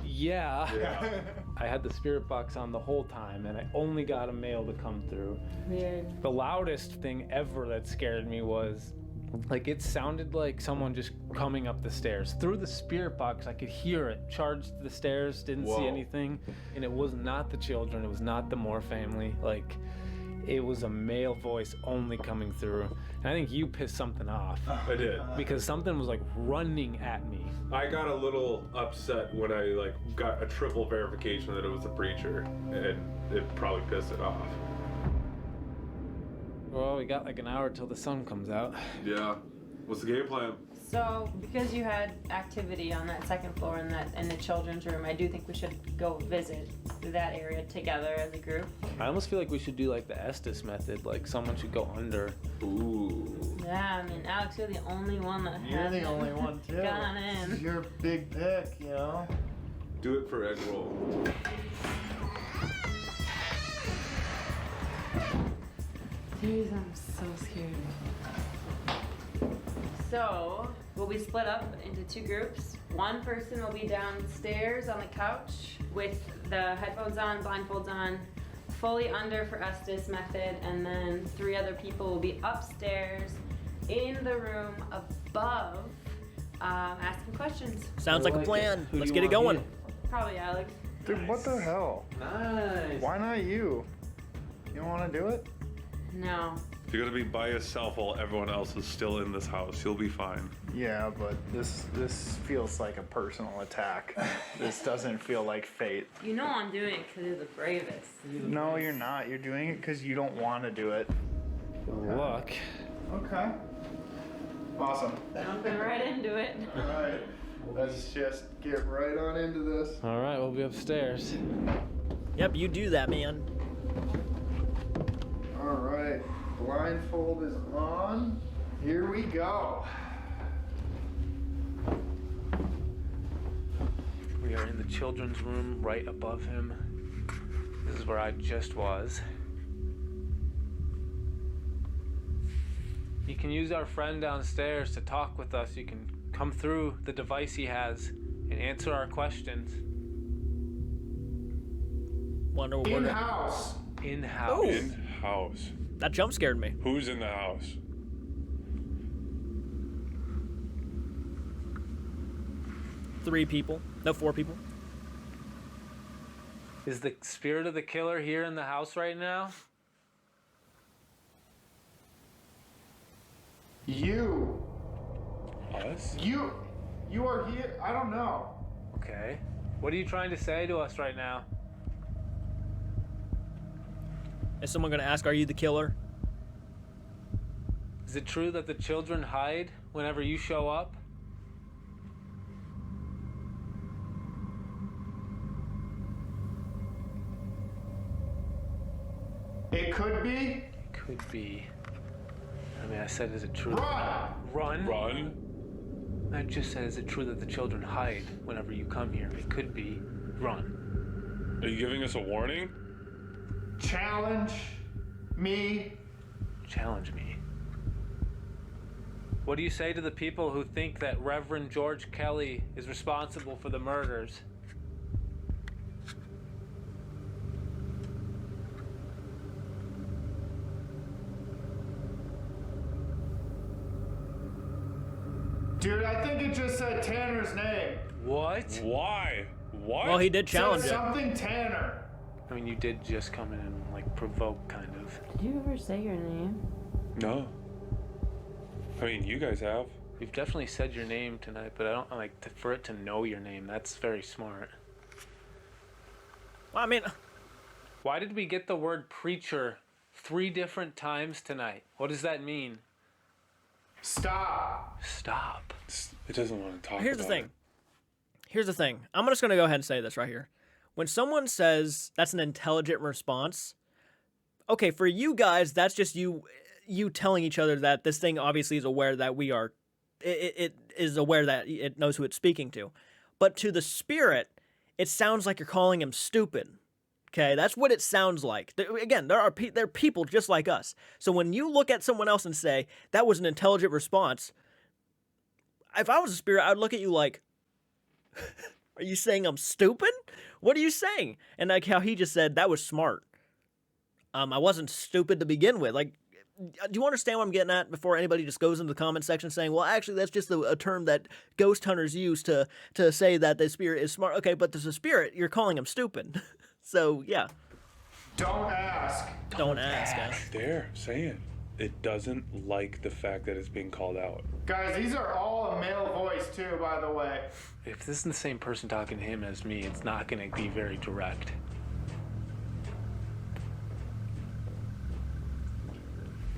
Yeah. I had the spirit box on the whole time, and I only got a mail to come through. Weird. The loudest thing ever that scared me was, like, it sounded like someone just coming up the stairs. Through the spirit box, I could hear it. Charged the stairs, didn't see anything. And it was not the children, it was not the Moore family. Like, it was a male voice only coming through. And I think you pissed something off. I did. Because something was, like, running at me. I got a little upset when I like got a triple verification that it was a preacher, and it probably pissed it off. Well, we got like an hour till the sun comes out. Yeah. What's the game plan? So, because you had activity on that second floor in the children's room, I do think we should go visit that area together as a group. I almost feel like we should do like the Estes method, like someone should go under. Ooh. Yeah, I mean, Alex, you're the only one that You're the hasn't only one too. gone This is in. your big pick, you know. Do it for egg roll. Jeez, I'm so scared. So, we'll be split up into two groups. One person will be downstairs on the couch with the headphones on, blindfolds on, fully under for Estes method, and then 3 other people will be upstairs in the room above, asking questions. Sounds like a plan. Who do Let's you get it want going. Probably Alex. Dude, what the hell? Nice. Why not you? You don't want to do it? No. You're gonna be by yourself while everyone else is still in this house. You'll be fine. Yeah, but this feels like a personal attack. This doesn't feel like fate. You know I'm doing it because you're the bravest. No, you're not. You're doing it because you don't want to do it. Good luck. Okay. Awesome. Jumping right into it. All right. Let's just get right on into this. All right, we'll be upstairs. Yep, you do that, man. All right. Blindfold is on. Here we go. We are in the children's room right above him. This is where I just was. You can use our friend downstairs to talk with us. You can come through the device he has and answer our questions. Wonder what we're gonna... In-house. In-house. Oh. In-house. That jump scared me. Who's in the house? 3 people. No, 4 people. Is the spirit of the killer here in the house right now? You. Us? You are here. I don't know. Okay. What are you trying to say to us right now? Is someone going to ask, are you the killer? Is it true that the children hide whenever you show up? It could be. It could be. I mean, I said, is it true? Run! Run? Run? I just said, is it true that the children hide whenever you come here? It could be. Run. Are you giving us a warning? Challenge me. Challenge me. What do you say to the people who think that Reverend George Kelly is responsible for the murders? Dude, I think it just said Tanner's name. What? Why? What? Well, he did challenge Said it. something Tanner. I mean, you did just come in and, like, provoke, kind of. Did you ever say your name? No. I mean, you guys have. You've definitely said your name tonight, but I don't, like, for it to know your name, that's very smart. Well, I mean, Why did we get the word preacher 3 different times tonight? What does that mean? Stop. Stop. It doesn't want to talk here's the about thing. it. Here's the thing. I'm just going to go ahead and say this right here. When someone says that's an intelligent response, okay, for you guys, that's just you telling each other that this thing obviously is aware that we are, it is aware that it knows who it's speaking to. But to the spirit, it sounds like you're calling him stupid. Okay, that's what it sounds like. Again, there are people just like us. So when you look at someone else and say that was an intelligent response, if I was a spirit, I'd look at you like, are you saying I'm stupid? What are you saying? And like how he just said that was smart. I wasn't stupid to begin with. Like, do you understand what I'm getting at? Before anybody just goes into the comment section saying, "Well, actually, that's just a term that ghost hunters use to say that the spirit is smart." Okay, but there's a spirit. You're calling him stupid. So yeah. Don't ask. Don't ask, guys. There, say it. It doesn't like the fact that it's being called out. Guys, these are all a male voice too, by the way. If this is the same person talking to him as me, it's not going to be very direct.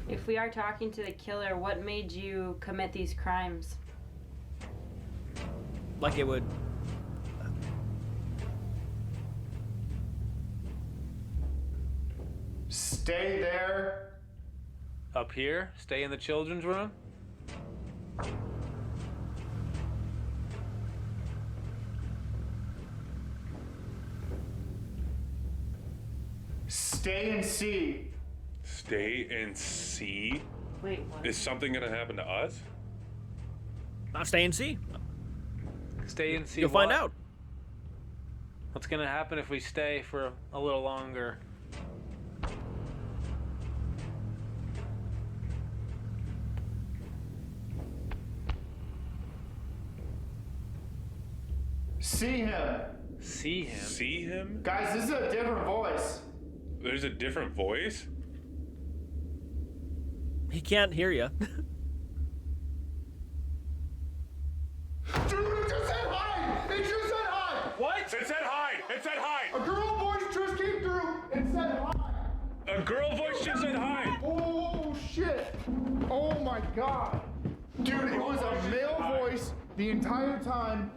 If we are talking to the killer, what made you commit these crimes? Like it would. Stay there. Up here? Stay in the children's room? Stay and see. Stay and see? Wait, what? Is something going to happen to us? Not stay and see. Stay and see. You'll find what? out. What's going to happen if we stay for a little longer? See him. See him? See him? Guys, this is a different voice. There's a different voice? He can't hear you. Dude, it just said hide! It just said hide! What? It said hide! It said hide! A girl voice just came through and said hide! A girl voice just said hide! Oh, shit! Oh my god! Dude, it was a male voice the entire time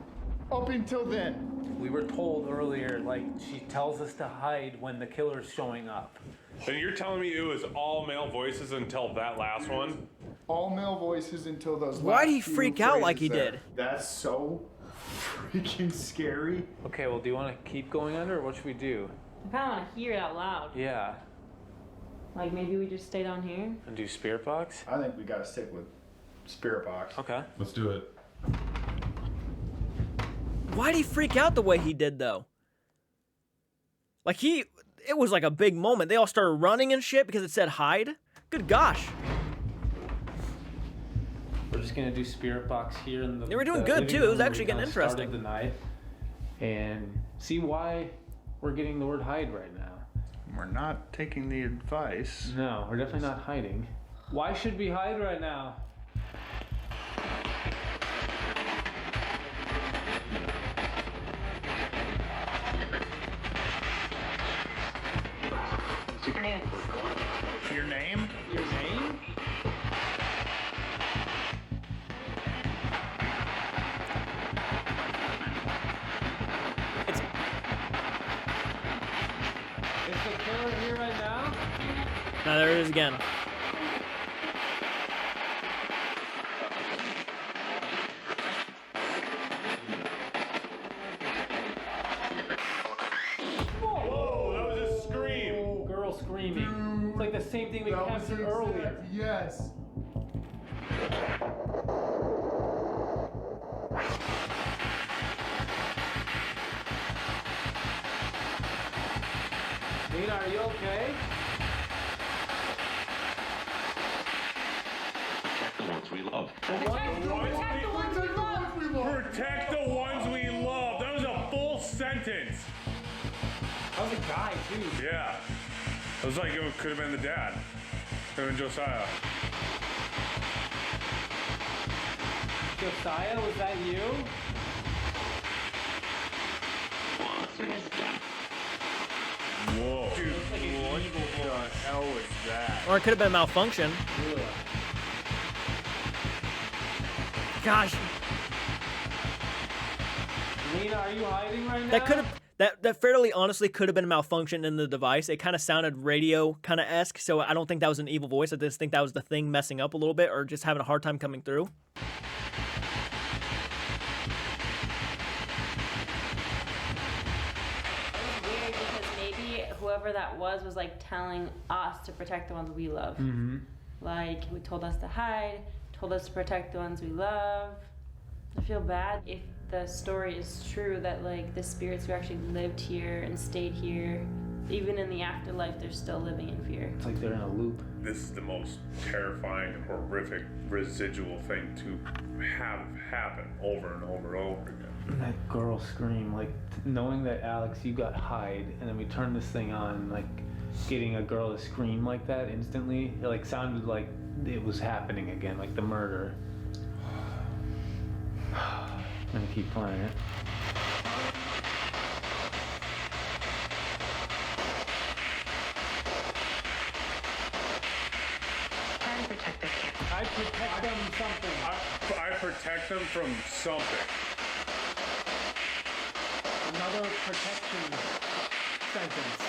up until then. We were told earlier, like, she tells us to hide when the killer's showing up. And you're telling me it was all male voices until that last one? All male voices until those Why'd last he few freak out like he phrases there. did? That's so freaking scary. Okay, well, do you want to keep going under, or what should we do? I kind of want to hear it out loud. Yeah. Like maybe we just stay down here. And do spirit box? I think we gotta stick with Spirit Box. Okay. Let's do it. Why'd he freak out the way he did, though? Like, it was like a big moment. They all started running and shit because it said hide. Good gosh. We're just gonna do spirit box here in the. They were doing the good, living too. It was room where actually we getting kinda started interesting. The night, and see why we're getting the word hide right now. We're not taking the advice. No, we're definitely not hiding. Why should we hide right now? Your name? Your name? It's Is the killer here right now? now there it is again. Whoa, that was a scream. Girl screaming. It's like the same thing we captured earlier. Yes. Nina, are you okay? Protect the ones we love. Protect the ones we love. Protect the ones we love. That was a full sentence. That was a guy too. Yeah. It was like it could have been the dad. Could have been Josiah. Josiah, was that you? Whoa. Dude, What the hell was that? Or it could have been malfunction. Ugh. Gosh, Nina, are you hiding right now? that could have that fairly honestly could have been a malfunction in the device. It kind of sounded radio kind of esque, so I don't think that was an evil voice. I just think that was the thing messing up a little bit, or just having a hard time coming through. It's weird because maybe whoever that was like telling us to protect the ones we love. Mm-hmm. Like, we told us to hide, told us to protect the ones we love. I feel bad if the story is true that, like, the spirits who actually lived here and stayed here, even in the afterlife, they're still living in fear. It's like they're in a loop. This is the most terrifying and horrific residual thing to have happen over and over and over again. And that girl scream, like, knowing that, Alex, you got hide, and then we turned this thing on, and, like, getting a girl to scream like that instantly, it, like, sounded like it was happening again, like the murder. I'm gonna keep playing it. I protect them something. I protect them from something. Another protection sentence.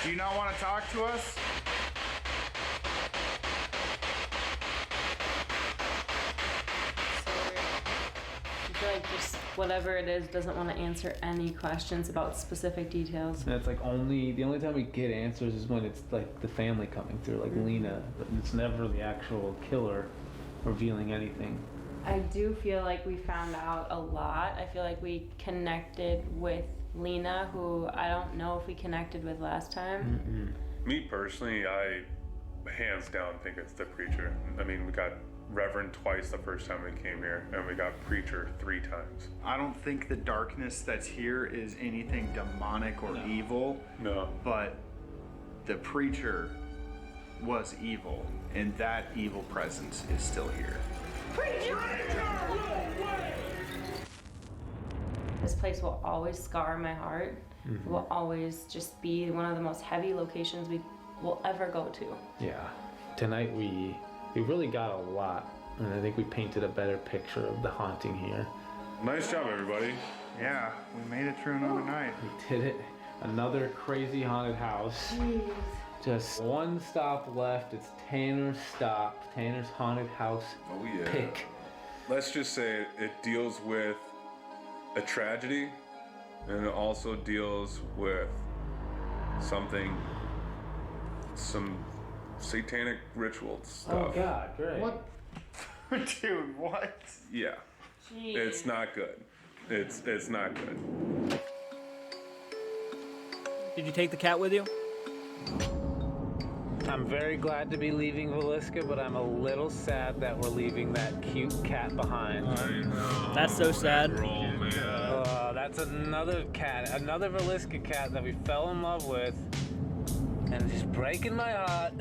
Do you not want to talk to us? I feel like just whatever it is doesn't want to answer any questions about specific details. And it's like the only time we get answers is when it's like the family coming through, like Lena, but it's never the actual killer revealing anything. I do feel like we found out a lot. I feel like we connected with Lena, who I don't know if we connected with last time. Me personally, I hands down think it's the preacher. I mean, we got Reverend twice the first time we came here, and we got preacher 3 times. I don't think the darkness that's here is anything demonic or evil, No. but the preacher was evil, and that evil presence is still here. This place will always scar my heart. It will always just be one of the most heavy locations we will ever go to. Yeah. Tonight we really got a lot, and I think we painted a better picture of the haunting here. Nice job, everybody. Yeah, we made it through another night. We did it. Another crazy haunted house. Just one stop left. It's Tanner's stop. Tanner's haunted house Oh yeah. pick. Let's just say it deals with a tragedy, and it also deals with some satanic ritual stuff. Oh God, great. What? Dude, what? Yeah, it's not good. It's not good. Did you take the cat with you? I'm very glad to be leaving Villisca, but I'm a little sad that we're leaving that cute cat behind. That's so sad. That's another cat, another Villisca cat that we fell in love with, and it's just breaking my heart.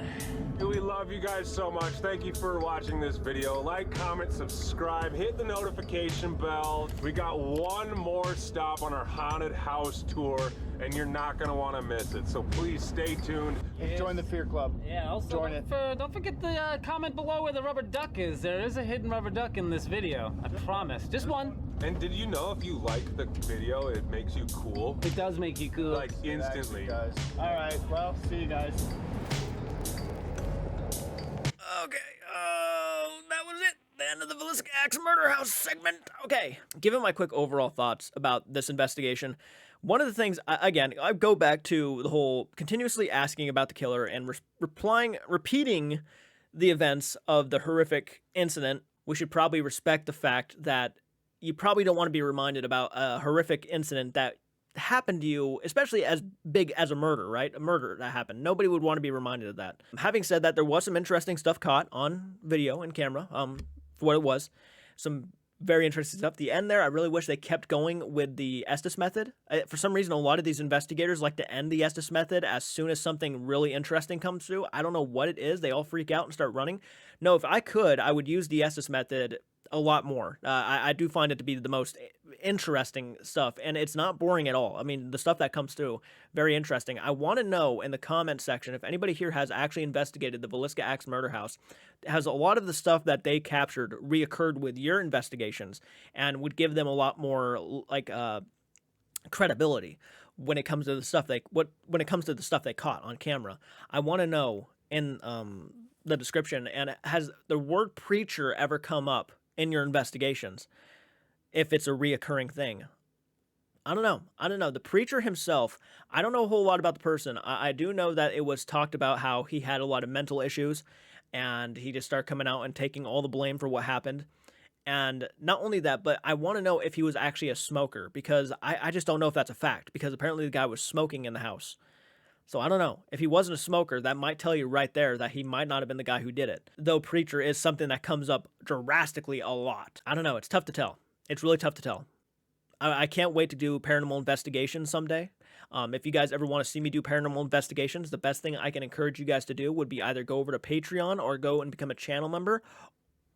We love you guys so much. Thank you for watching this video. Like, comment, subscribe, hit the notification bell. We got one more stop on our haunted house tour, and you're not gonna want to miss it. So please stay tuned. Join the Fear Club. Yeah, also Join it. don't forget the comment below where the rubber duck is. There is a hidden rubber duck in this video. I promise. Just one. And did you know if you like the video, it makes you cool? It does make you cool. Like instantly. Guys. All right. Well, see you guys. Okay, that was it. The end of the Villisca Axe Murder House segment. Okay, given my quick overall thoughts about this investigation, one of the things, again, I go back to the whole continuously asking about the killer and repeating the events of the horrific incident. We should probably respect the fact that you probably don't want to be reminded about a horrific incident that happened to you, especially as big as a murder, right? A murder that happened. Nobody would want to be reminded of that. Having said that, there was some interesting stuff caught on video and camera, for what it was. Some very interesting stuff. The end there, I really wish they kept going with the Estes method. For some reason, a lot of these investigators like to end the Estes method as soon as something really interesting comes through. I don't know what it is. They all freak out and start running. No, if I could, I would use the Estes method a lot more. I do find it to be the most interesting stuff, and it's not boring at all. I mean, the stuff that comes through, very interesting. I want to know in the comment section if anybody here has actually investigated the Villisca Axe Murder House. Has a lot of the stuff that they captured reoccurred with your investigations, and would give them a lot more credibility when it comes to the stuff when it comes to the stuff they caught on camera. I want to know in the description, and has the word preacher ever come up in your investigations, if it's a reoccurring thing? I don't know. The preacher himself, I don't know a whole lot about the person. I do know that it was talked about how he had a lot of mental issues, and he just started coming out and taking all the blame for what happened. And not only that, but I want to know if he was actually a smoker, because I just don't know if that's a fact, because apparently the guy was smoking in the house. So I don't know. If he wasn't a smoker, that might tell you right there that he might not have been the guy who did it. Though preacher is something that comes up drastically a lot. I don't know. It's tough to tell. It's really tough to tell. I can't wait to do paranormal investigations someday. If you guys ever want to see me do paranormal investigations, the best thing I can encourage you guys to do would be either go over to Patreon or go and become a channel member.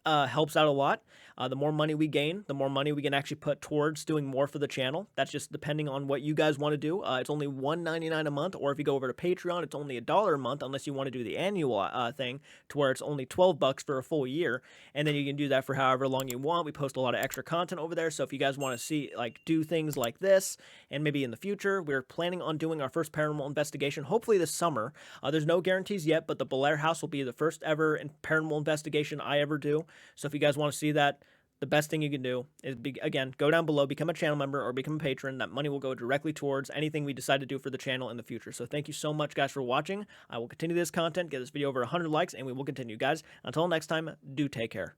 Helps out a lot. The more money we gain, the more money we can actually put towards doing more for the channel. That's just depending on what you guys want to do. It's only $1.99 a month, or if you go over to Patreon, it's only $1 a month, unless you want to do the annual thing, to where it's only $12 for a full year, and then you can do that for however long you want. We post a lot of extra content over there, so if you guys want to see, do things like this, and maybe in the future, we're planning on doing our first paranormal investigation, hopefully this summer. There's no guarantees yet, but the Belair House will be the first ever paranormal investigation I ever do. So if you guys want to see that, the best thing you can do is, again, go down below, become a channel member, or become a patron. That money will go directly towards anything we decide to do for the channel in the future. So thank you so much, guys, for watching. I will continue this content, get this video over 100 likes, and we will continue. Guys, until next time, do take care.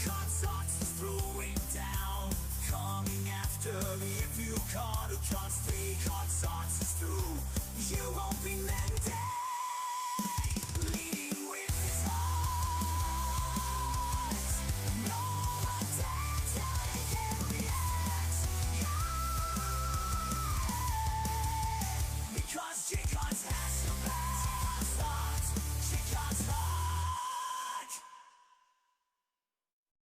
JCARTSARTS is throwing down, coming after me. If you caught a can't stay, JCARTSARTS is through. You won't be mended.